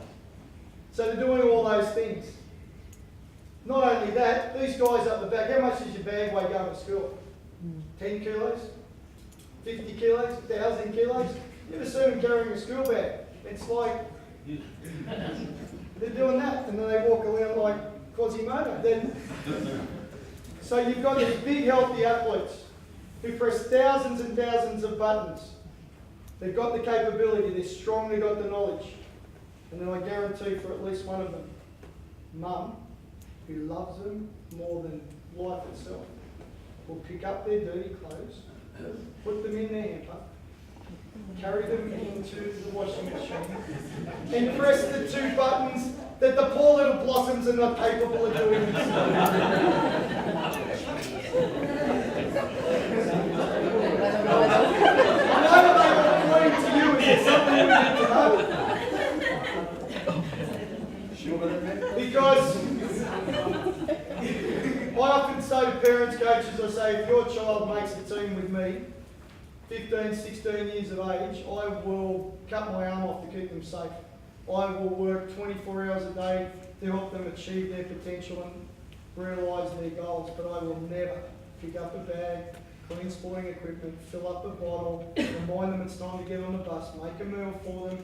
So they're doing all those things. Not only that, these guys up the back, how much does your bag weigh going to school? 10 kilos? 50 kilos? 1,000 kilos? You ever see them carrying a school bag? It's like, they're doing that, and then they walk around like Quasimodo. So you've got these big, healthy athletes who press thousands and thousands of buttons. They've got the capability, they've strongly got the knowledge. And then I guarantee for at least one of them, Mum, who loves them more than life itself, will pick up their dirty clothes, put them in their hamper, carry them into the washing machine, and press the 2 buttons that the poor little blossoms are not capable of doing themselves. I know that they were pointing to you, is there something we need to know? Because I often say to parents, coaches, I say, if your child makes a team with me, 15, 16 years of age, I will cut my arm off to keep them safe. I will work 24 hours a day to help them achieve their potential and realise their goals, but I will never pick up a bag, clean sporting equipment, fill up a bottle, remind them it's time to get on the bus, make a meal for them.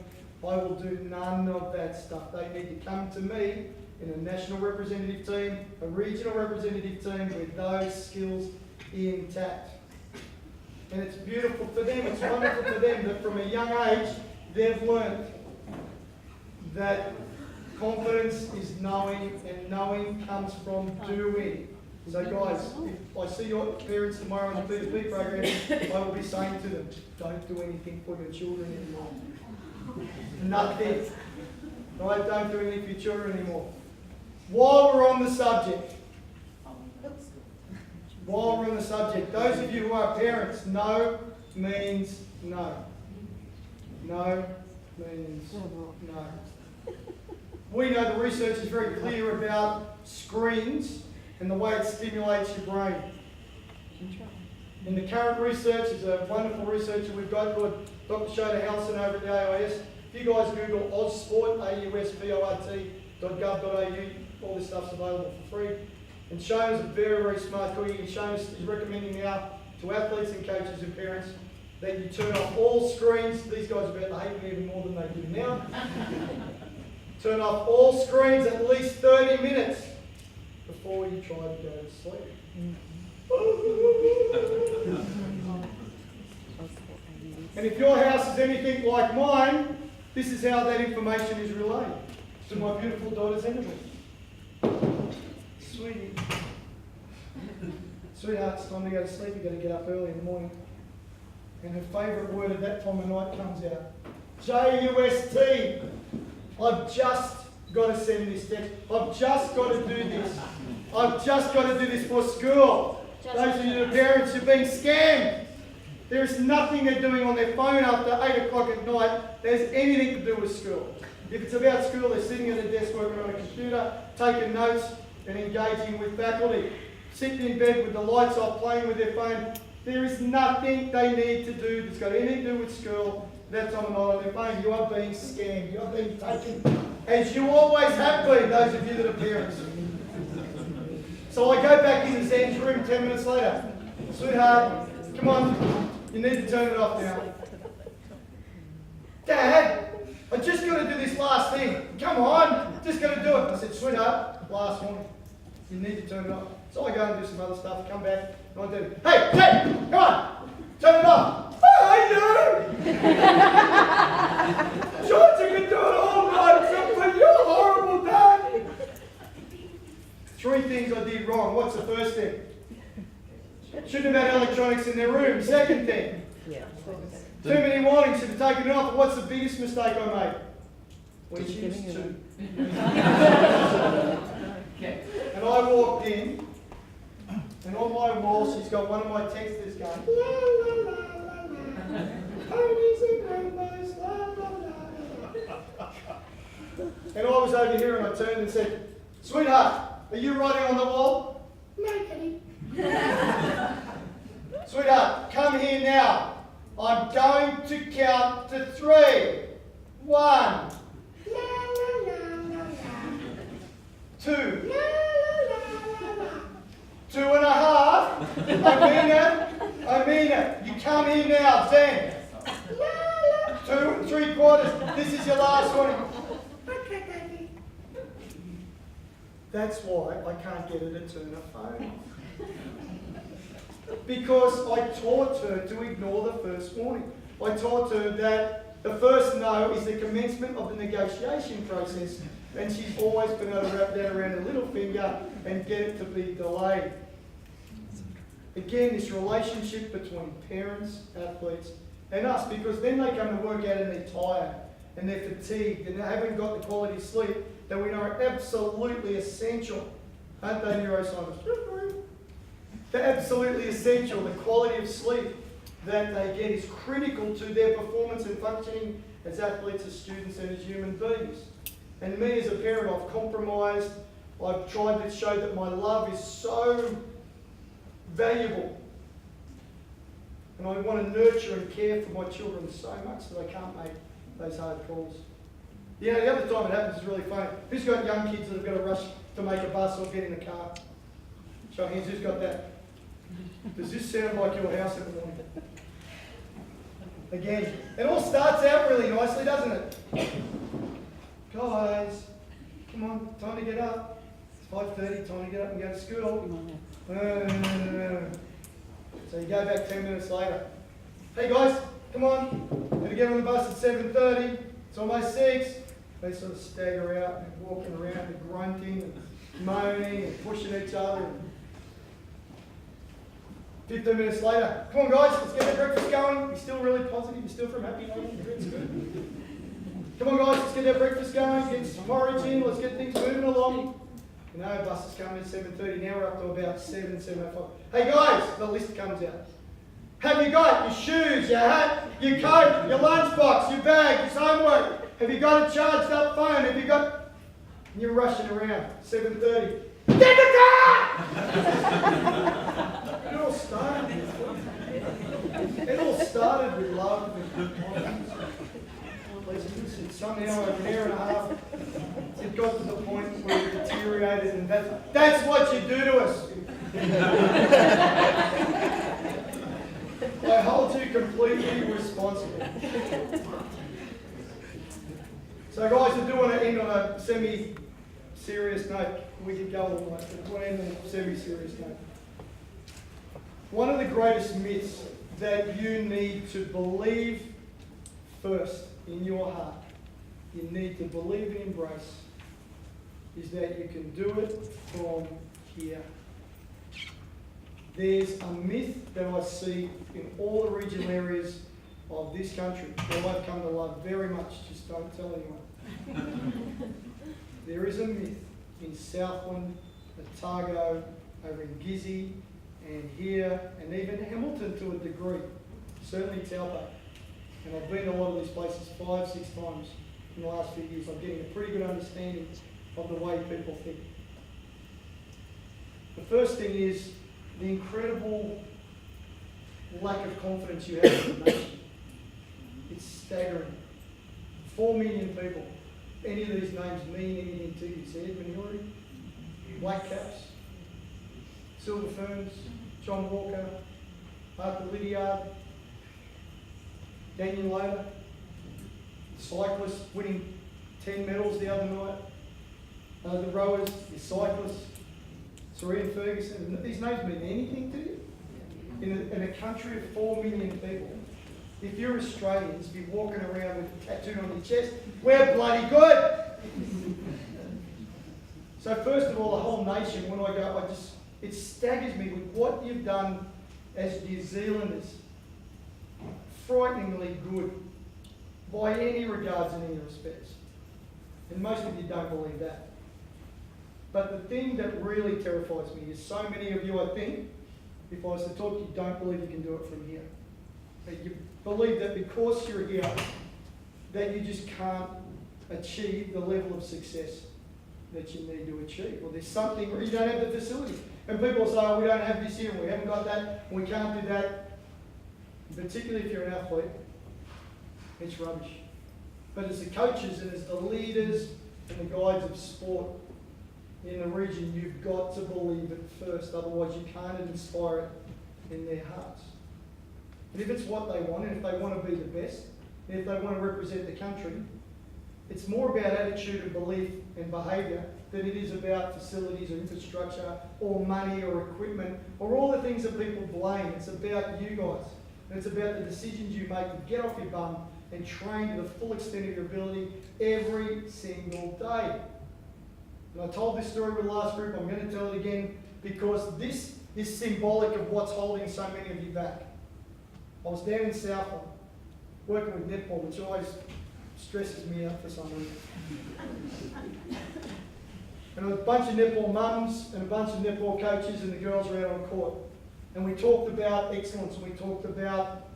I will do none of that stuff. They need to come to me in a national representative team, a regional representative team with those skills intact. And it's beautiful for them, it's wonderful for them that from a young age they've learned that confidence is knowing, and knowing comes from doing. So guys, if I see your parents tomorrow in the P2P program, I will be saying to them, don't do anything for your children anymore. Nothing. Right? Don't do anything for your children anymore. While we're on the subject, those of you who are parents, no means no. No means no. We know the research is very clear about screens and the way it stimulates your brain. In the current research, there's a wonderful researcher we've got called Dr. Shona Helson over at the AIS. If you guys Google AusSport, AUSPORT.gov.au, all this stuff's available for free. And Shona's a very, very smart cookie. Shona is recommending now to athletes and coaches and parents that you turn off all screens. These guys are about to hate me even more than they do now. Turn off all screens at least 30 minutes before you try to go to sleep. And if your house is anything like mine, this is how that information is relayed to my beautiful daughter's enemy. Sweetie. Sweetheart, it's time to go to sleep. You've got to get up early in the morning. And her favourite word at that time of night comes out. J-U-S-T. I've just got to send this text. I've just got to do this. I've just got to do this for school. Those of you parents, you're being scammed. There is nothing they're doing on their phone after 8 o'clock at night that has anything to do with school. If it's about school, they're sitting at a desk working on a computer, taking notes and engaging with faculty. Sitting in bed with the lights off, playing with their phone. There is nothing they need to do that's got anything to do with school that time of night on their phone. You are being scammed. You are being taken, as you always have been, those of you that are parents. So I go back into Zan's room 10 minutes later. Sweetheart, come on, you need to turn it off now. Dad, I just got to do this last thing. Come on, just got to do it. I said, sweetheart, last one. You need to turn it off. So I go and do some other stuff, come back, and I do, hey, come on, turn it off. Oh, I do. George, you can do it all night, but you're horrible, Dad. 3 things I did wrong. What's the first thing? Shouldn't have had electronics in their room. Second thing. Too many warnings, should have taken it off. But what's the biggest mistake I made? Which is 2. And I walked in, and on my wall she's got one of my texters going, la la la la la, ponies and rainbows, la la la. And I was over here and I turned and said, sweetheart, are you writing on the wall? No, Daddy. Sweetheart, come here now. I'm going to count to 3. 1. La, la, la, la, la. 2. La, la, la, la. 2.5. I mean it. You come here now, Zen. La, la. 2 3/4. This is your last one. Okay, Daddy. That's why I can't get her to turn her phone off. Because I taught her to ignore the first warning. I taught her that the first no is the commencement of the negotiation process, and she's always been able to wrap that around her little finger and get it to be delayed. Again, this relationship between parents, athletes, and us, because then they come to work out and they're tired, and they're fatigued, and they haven't got the quality of sleep that we know are absolutely essential. Aren't they, neuroscientists? They're absolutely essential. The quality of sleep that they get is critical to their performance and functioning as athletes, as students, and as human beings. And me as a parent, I've compromised. I've tried to show that my love is so valuable. And I want to nurture and care for my children so much that I can't make those hard calls. You know, the other time it happens is really funny. Who's got young kids that have got to rush to make a bus or get in the car? Show hands, who's got that? Does this sound like your house in the morning? Again, it all starts out really nicely, doesn't it? Guys, come on, time to get up. It's 5:30, time to get up and go to school. So you go back 10 minutes later. Hey guys, come on, gotta get on the bus at 7:30. It's almost 6. They sort of stagger out and walking around and grunting and moaning and pushing each other. 15 minutes later, come on guys, let's get the breakfast going. You're still really positive, you're still from Happy Home, it's good. Come on guys, let's get that breakfast going, get some porridge in, let's get things moving along. You know, bus is coming at 7:30, now we're up to about 7:05. Hey guys, the list comes out. Have you got your shoes, your hat, your coat, your lunchbox, your bag, your homework? Have you got a charged up phone? Have you got... You're rushing around, 7:30. Get the car! It all started with love. Somehow over an hour and a half, it got to the point where it deteriorated, and that's what you do to us. I hold you completely responsible. So guys, I do want to end on a semi-serious note. We could go all night, but I want to end on a semi-serious note. One of the greatest myths that you need to believe first in your heart, you need to believe and embrace, is that you can do it from here. There's a myth that I see in all the regional areas of this country that I've come to love very much, just don't tell anyone. There is a myth in Southland, Otago, over in Gizzy, and here, and even Hamilton to a degree, certainly Taupo. And I've been to a lot of these places 5, 6 times in the last few years. I'm getting a pretty good understanding of the way people think. The first thing is the incredible lack of confidence you have in the nation. It's staggering. 4 million people. Any of these names mean anything to you? Ed Manuri, Black Caps, Silver Ferns, John Walker, Arthur Lydiard, Daniel Loder, cyclists winning 10 medals the other night, the rowers, the cyclists, Serena Ferguson. These names mean anything to you? In a country of 4 million people, if you're Australians, be walking around with a tattoo on your chest, we're bloody good! So first of all, the whole nation, when I go, it staggers me with what you've done as New Zealanders. Frighteningly good, by any regards and any respects. And most of you don't believe that. But the thing that really terrifies me is so many of you, I think, if I was to talk, you don't believe you can do it from here. That you believe that because you're here, that you just can't achieve the level of success that you need to achieve. Or there's something where you don't have the facilities. And people say, oh, we don't have this here, and we haven't got that, and we can't do that. Particularly if you're an athlete, it's rubbish. But as the coaches and as the leaders and the guides of sport in the region, you've got to believe it first, otherwise you can't inspire it in their hearts. And if it's what they want, and if they want to be the best, and if they want to represent the country, it's more about attitude and belief and behaviour than it is about facilities or infrastructure or money or equipment or all the things that people blame. It's about you guys. And it's about the decisions you make to get off your bum and train to the full extent of your ability every single day. And I told this story with the last group, I'm going to tell it again because this is symbolic of what's holding so many of you back. I was down in Southland working with netball, which always stresses me out for some reason. And there was a bunch of netball mums and a bunch of netball coaches and the girls were out on court. And we talked about excellence, and we talked about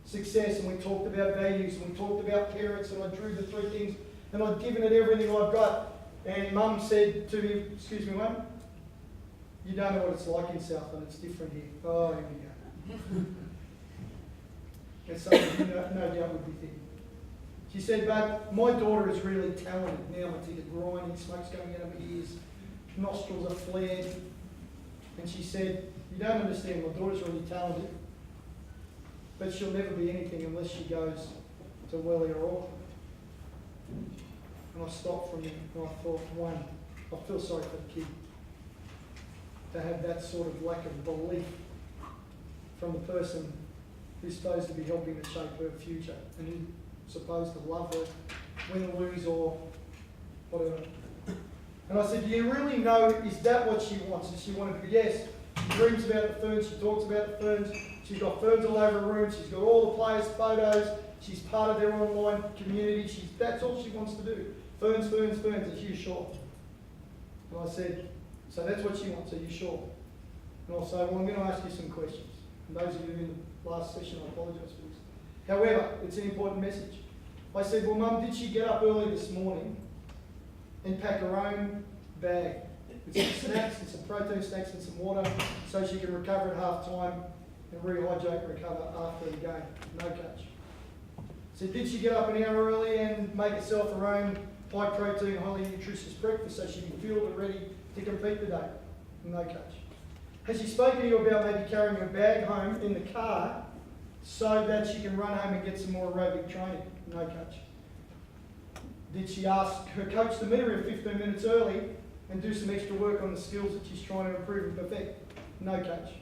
success, and we talked about values, and we talked about parents, and I drew the 3 things, and I'd given it everything I've got. And Mum said to me, excuse me, Mum, you don't know what it's like in Southland, it's different here. Oh, here we go. And so, no doubt would be thinking. She said, but my daughter is really talented now. I think it's grinding, smoke's going out of her ears, nostrils are flared. And she said, you don't understand, my daughter's really talented, but she'll never be anything unless she goes to Welly or Auckland. And I stopped from it and I thought, one, I feel sorry for the kid to have that sort of lack of belief from the person who's supposed to be helping to shape her future and who's supposed to love her, win or lose or whatever. And I said, do you really know, is that what she wants? Does she want to be? Yes. She dreams about the ferns, she talks about the ferns, she's got ferns all over her room, she's got all the players' photos, She's part of their online community. That's all she wants to do. Ferns, are you sure? And I said, so that's what she wants, are you sure? And I'll say, well, I'm going to ask you some questions. And those of you in the last session, I apologise for this. However, it's an important message. I said, well, Mum, did she get up early this morning and pack her own bag with some snacks and some protein snacks and some water so she can recover at half time and rehydrate and recover after the game? No, coach. So did she get up an hour early and make herself her own high protein, highly nutritious breakfast so she can feel and ready to compete today? No, coach. Has she spoken to you about maybe carrying her bag home in the car so that she can run home and get some more aerobic training? No, coach. Did she ask her coach to meet her 15 minutes early and do some extra work on the skills that she's trying to improve and perfect? No, coach.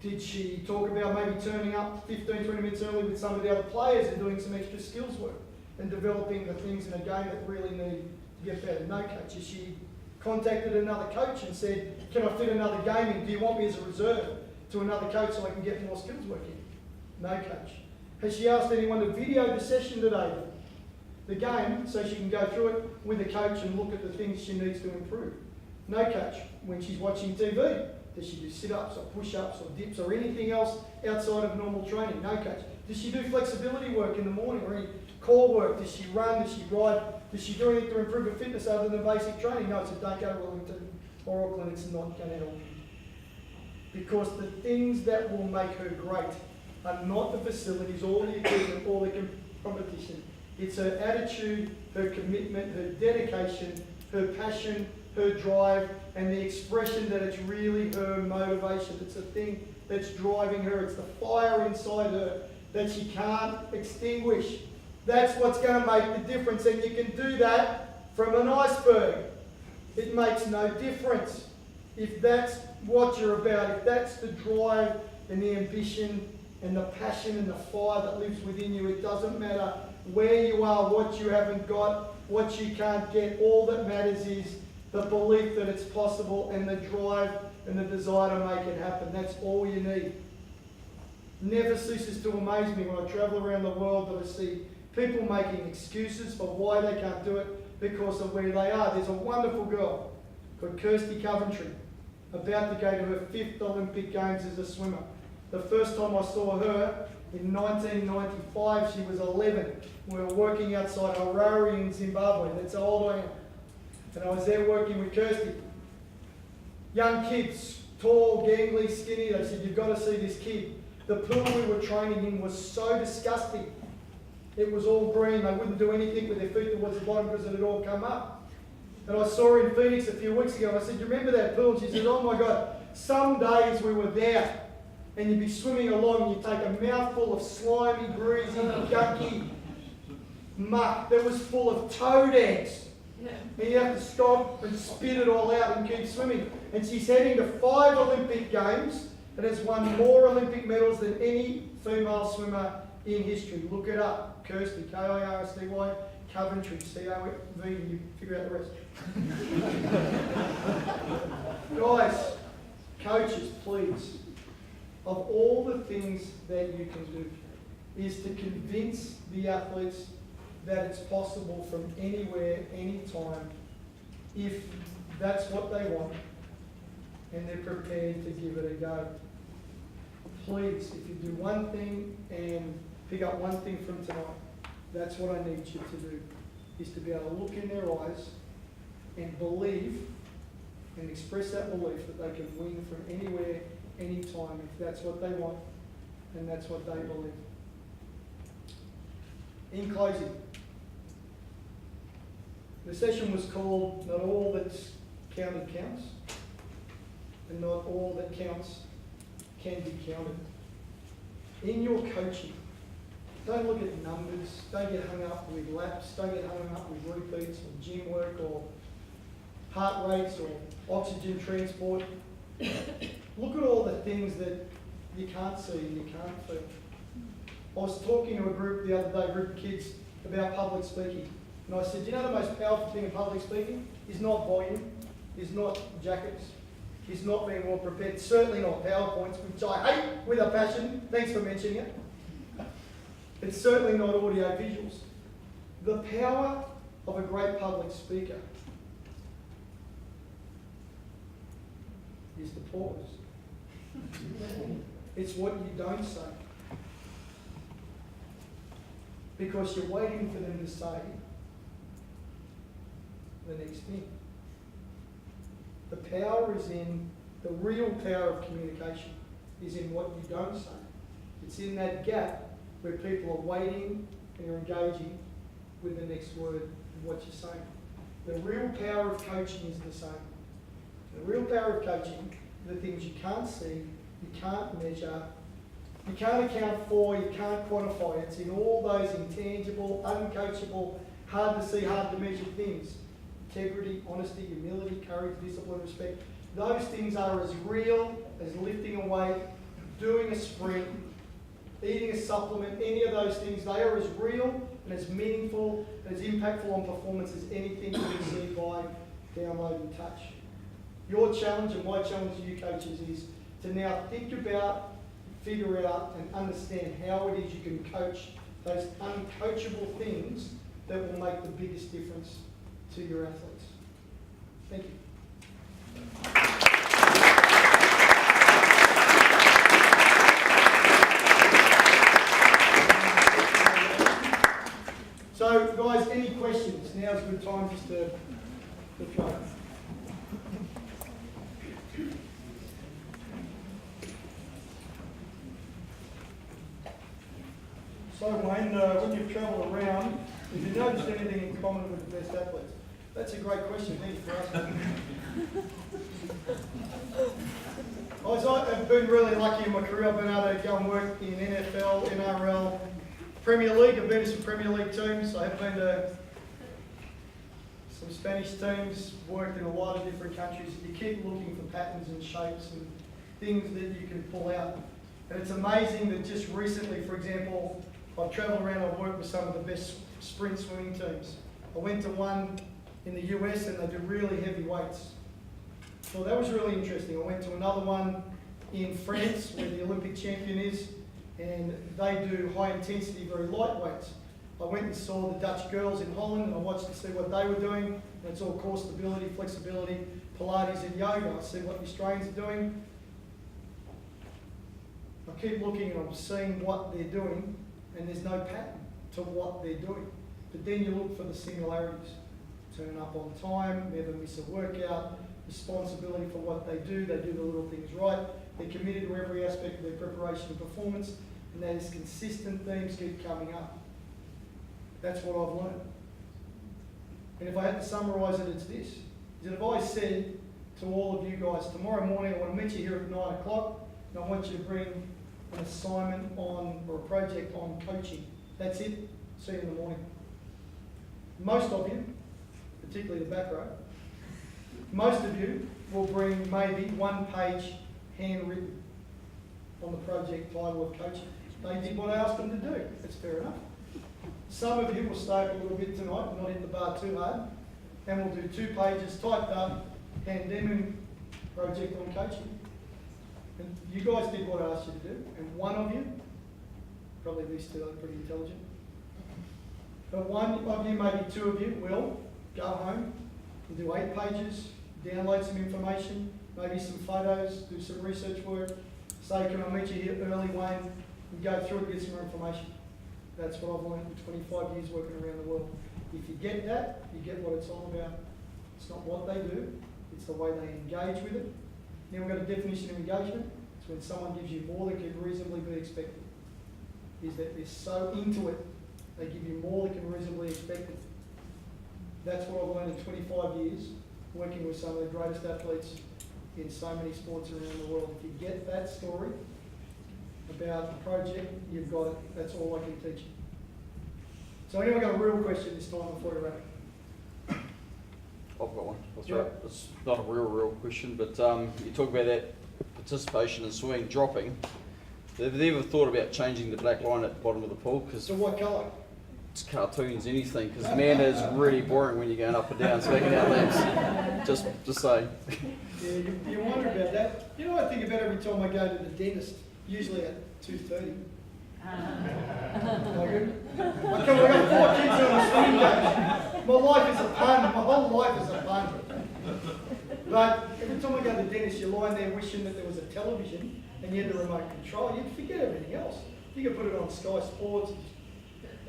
Did she talk about maybe turning up 15, 20 minutes early with some of the other players and doing some extra skills work and developing the things in a game that really need to get better? No, coach. Has she contacted another coach and said, can I fit another game in? Do you want me as a reserve to another coach so I can get more skills work in? No, coach. Has she asked anyone to video the session today, the game, so she can go through it with the coach and look at the things she needs to improve? No, coach. When she's watching TV, does she do sit-ups or push-ups or dips or anything else outside of normal training? No, coach. Does she do flexibility work in the morning or any core work? Does she run? Does she ride? Does she do anything to improve her fitness other than basic training? No, so don't go to Wellington or Auckland. It's not going to help you. Because the things that will make her great are not the facilities or the equipment or the competition. It's her attitude, her commitment, her dedication, her passion, her drive, and the expression that it's really her motivation. It's the thing that's driving her. It's the fire inside her that she can't extinguish. That's what's going to make the difference. And you can do that from an iceberg. It makes no difference. If that's what you're about, if that's the drive and the ambition and the passion and the fire that lives within you, it doesn't matter where you are, what you haven't got, what you can't get. All that matters is the belief that it's possible and the drive and the desire to make it happen. That's all you need. Never ceases to amaze me when I travel around the world that I see people making excuses for why they can't do it because of where they are. There's a wonderful girl called Kirsty Coventry, about to go to her 5th Olympic Games as a swimmer. The first time I saw her in 1995, she was 11. We were working outside Harare in Zimbabwe. That's how old I am. And I was there working with Kirsty. Young kids, tall, gangly, skinny. They said, you've got to see this kid. The pool we were training in was so disgusting. It was all green. They wouldn't do anything with their feet towards the bottom because it had all come up. And I saw her in Phoenix a few weeks ago and I said, you remember that pool? And she said, oh my God, some days we were there and you'd be swimming along and you'd take a mouthful of slimy, greasy, gunky muck that was full of toad eggs. And you have to stop and spit it all out and keep swimming. And she's heading to 5 Olympic Games and has won more Olympic medals than any female swimmer in history. Look it up. Kirsty, K-I-R-S-T-Y, Coventry, C-O-V, you figure out the rest. Guys, coaches, please, of all the things that you can do is to convince the athletes that it's possible from anywhere, anytime, if that's what they want and they're prepared to give it a go. Please, if you do one thing and pick up one thing from tonight, that's what I need you to do, is to be able to look in their eyes and believe and express that belief that they can win from anywhere, anytime, if that's what they want and that's what they believe. In closing, the session was called Not All That's Counted Counts, and not all that counts can be counted. In your coaching, don't look at numbers, don't get hung up with laps, don't get hung up with repeats or gym work or heart rates or oxygen transport. Look at all the things that you can't see and you can't feel. I was talking to a group the other day, a group of kids, about public speaking. And I said, you know the most powerful thing in public speaking is not volume, is not jackets, is not being well prepared, certainly not PowerPoints, which I hate with a passion. Thanks for mentioning it. It's certainly not audio visuals. The power of a great public speaker is the pause. It's what you don't say. Because you're waiting for them to say the next thing. The power is in, the real power of communication is in what you don't say. It's in that gap where people are waiting and you're engaging with the next word of what you're saying. The real power of coaching is the same. The real power of coaching are the things you can't see, you can't measure, you can't account for, you can't quantify. It's in all those intangible, uncoachable, hard to see, hard to measure things. Integrity, honesty, humility, courage, discipline, respect. Those things are as real as lifting a weight, doing a sprint, eating a supplement, any of those things. They are as real and as meaningful and as impactful on performance as anything you can see by download and touch. Your challenge and my challenge to you coaches is to now think about, figure out and understand how it is you can coach those uncoachable things that will make the biggest difference to your athletes. Thank you. So guys, any questions? Now's a good time just to go. So Wayne, when you've travelled around, have you noticed anything in common with the best athletes? That's a great question. Thank you for asking. I've been really lucky in my career. I've been able to go and work in NFL, NRL, Premier League. I've been to some Premier League teams. I have been to some Spanish teams, worked in a lot of different countries. You keep looking for patterns and shapes and things that you can pull out. And it's amazing that just recently, for example, I've travelled around, I've worked with some of the best sprint swimming teams. I went to one in the US and they do really heavy weights. So that was really interesting. I went to another one in France where the Olympic champion is, and they do high intensity, very light weights. I went and saw the Dutch girls in Holland and I watched to see what they were doing. And it's all core stability, flexibility, Pilates and yoga. I see what the Australians are doing. I keep looking and I'm seeing what they're doing, and there's no pattern to what they're doing. But then you look for the similarities. Turn up on time, never miss a workout, responsibility for what they do the little things right, they're committed to every aspect of their preparation and performance, and those consistent themes keep coming up. That's what I've learned. And if I had to summarise it, it's this. Is that if I said to all of you guys, tomorrow morning I want to meet you here at 9 o'clock, and I want you to bring an assignment on, or a project on coaching. That's it. See you in the morning. Most of you, particularly the back row, most of you will bring maybe 1 page handwritten on the project title of coaching. They did what I asked them to do. That's fair enough. Some of you will stay up a little bit tonight, not hit the bar too hard, and we'll do 2 pages typed up, pandemic project on coaching. And you guys did what I asked you to do, and one of you, probably these two are pretty intelligent, but one of you, maybe 2 of you, will go home and do 8 pages, download some information, maybe some photos, do some research work, say, can I meet you here early, Wayne, and go through it and get some more information. That's what I've learned in 25 years working around the world. If you get that, you get what it's all about. It's not what they do, it's the way they engage with it. Then we've got a definition of engagement. It's when someone gives you more than can reasonably be expected. Is that they're so into it, they give you more than can reasonably be expected. That's what I've learned in 25 years, working with some of the greatest athletes in so many sports around the world. If you get that story about the project, you've got it. That's all I can teach you. So anyone got a real question this time before you wrap? I've got one. That's Yeah. right. It's not a real question, but you talk about that participation in swimming dropping. Have they ever thought about changing the black line at the bottom of the pool? Because So what colour? it's cartoons, anything. Because man, it's really boring when you're going up and down, smacking out legs. Just saying. Yeah, you wonder about that. You know what I think about every time I go to the dentist, usually at 2:30. No good? Okay, we've got 4 kids on the swing coach. My life is a pun. My whole life is a pun. But every time I go to the dentist, you're lying there wishing that there was a television and you had the remote control. You'd forget everything else. You could put it on Sky Sports.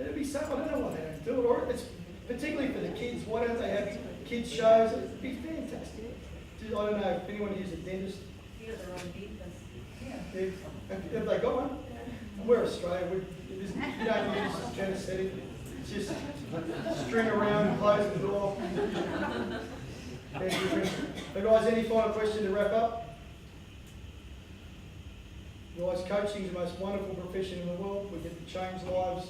It'd be so, I don't know why they don't do it. Or it's particularly for the kids. Why don't they have kids shows? It'd be fantastic. I don't know if anyone here's a dentist. You got their own dentist. Have they got one? We're Australia. You don't use anaesthetic. It's just string around and close the door. Hey guys, any final question to wrap up? Guys, coaching is the most wonderful profession in the world. We get to change lives.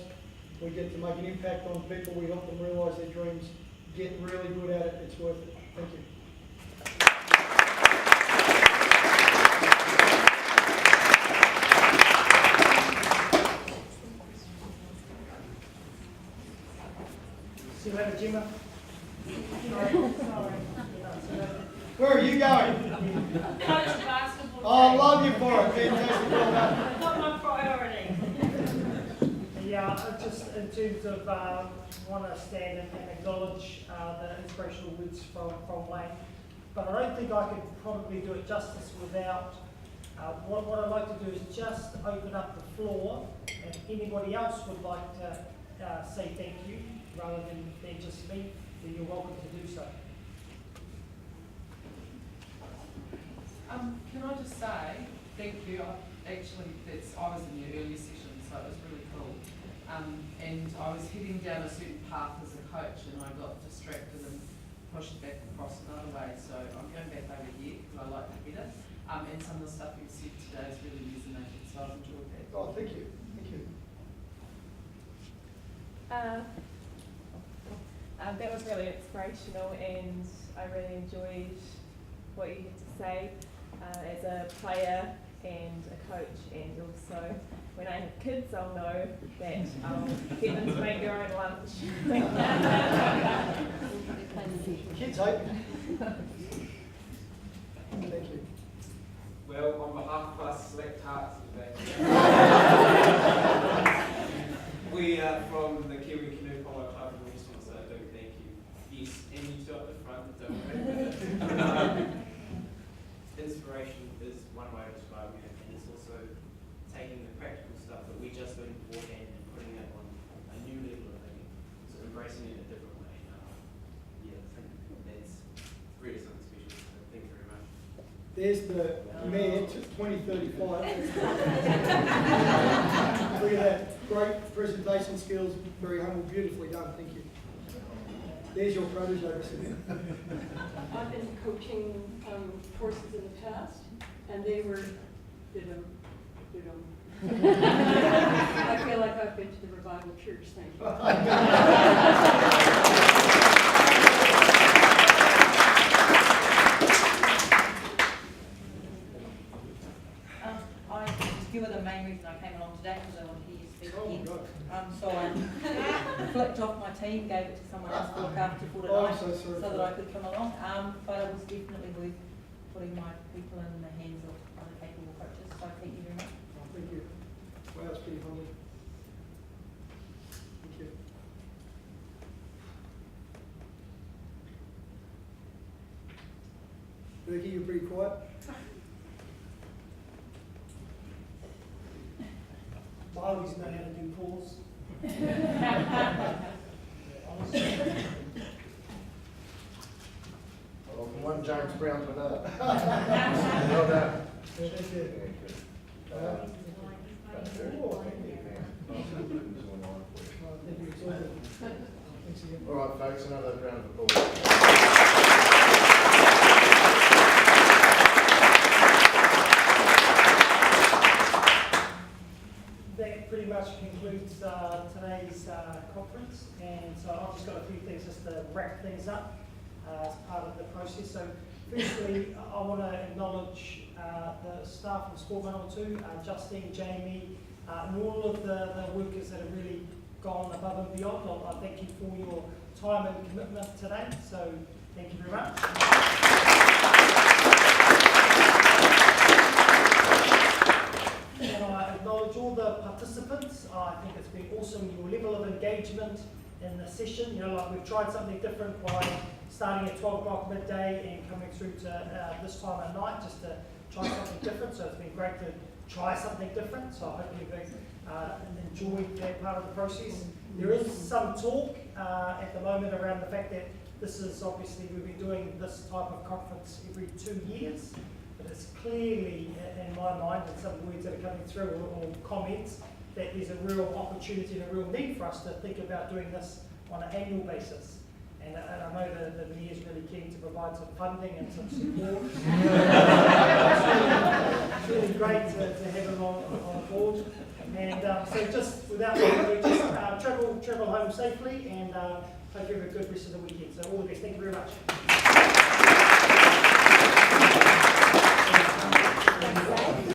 We get to make an impact on people. We help them realise their dreams. Get really good at it. It's worth it. Thank you. See you later, Gemma. Where are you going? Coach basketball. Oh, I love you for it. Fantastic. Well done. Not my priority. Yeah, just in terms of, want to stand and acknowledge the inspirational words from Wayne, but I don't think I could probably do it justice without, what I'd like to do is just open up the floor, and anybody else would like to say thank you, rather than just me, then you're welcome to do so. Can I just say thank you? I was in the early session, so it was really cool. And I was heading down a certain path as a coach, and I got distracted and pushed back across another way. So I'm going back over here because I like to get it. And some of the stuff you've said today has really resonated, so I've enjoyed that. Oh, thank you. Thank you. That was really inspirational, and I really enjoyed what you had to say as a player and a coach, and also when I have kids I'll know that I'll get them to make their own lunch. Kids hate me. Thank you. Well, on behalf of us select hearts today, we are from the Kiwi Canoe Polo Club, and we just want to say a big thank you. Yes, and you two at the front, don't worry. Inspiration is one way of describing it, and it's also taking the practical stuff that we just learned beforehand and putting it on a new level of thinking, so embracing it in a different way. Yeah, I think that's really something special, so thank you very much. There's the mayor to 2035. Look at that. Great presentation skills, very humble, beautifully done. Thank you. There's your protege. I've been coaching courses in the past, and they were I feel like I've been to the revival church thing. You were the main reason I came along today, because I wanted to hear you speak Oh, again. God. So I flipped off my team, gave it to someone else to look after for Oh, tonight, I'm so sorry so for that I that. could come along. But it was definitely worth putting my people in the hands of other capable coaches. So thank you very much. Oh, thank you. Wow, that's pretty humble. Thank you. Ricky, you're pretty quiet. I always know how to do pause. Well, from one James Brown to another. Well done. Yeah, thank you. Oh, thank you. Oh, thank you. It's all good. Thanks again. All right, folks, another round of applause. That pretty much concludes today's conference, and so I've just got a few things just to wrap things up as part of the process. So firstly, I want to acknowledge the staff of Sport 102, Justine, Jamie, and all of the workers that have really gone above and beyond. I thank you for your time and commitment today, so thank you very much. And I acknowledge all the participants. I think it's been awesome, your level of engagement in the session. You know, like we've tried something different by starting at 12 o'clock midday and coming through to this time at night just to try something different. So it's been great to try something different. So I hope you've enjoyed that part of the process. There is some talk at the moment around the fact that this is obviously, we've been doing this type of conference every 2 years, but it's clearly, in my mind, and some words that are coming through or comments, that there's a real opportunity and a real need for us to think about doing this on an annual basis. And I know the mayor is really keen to provide some funding and some support. It's really great to have him on board. And so just without further ado, just travel home safely, and hope you have a good rest of the weekend. So all the best. Thank you very much.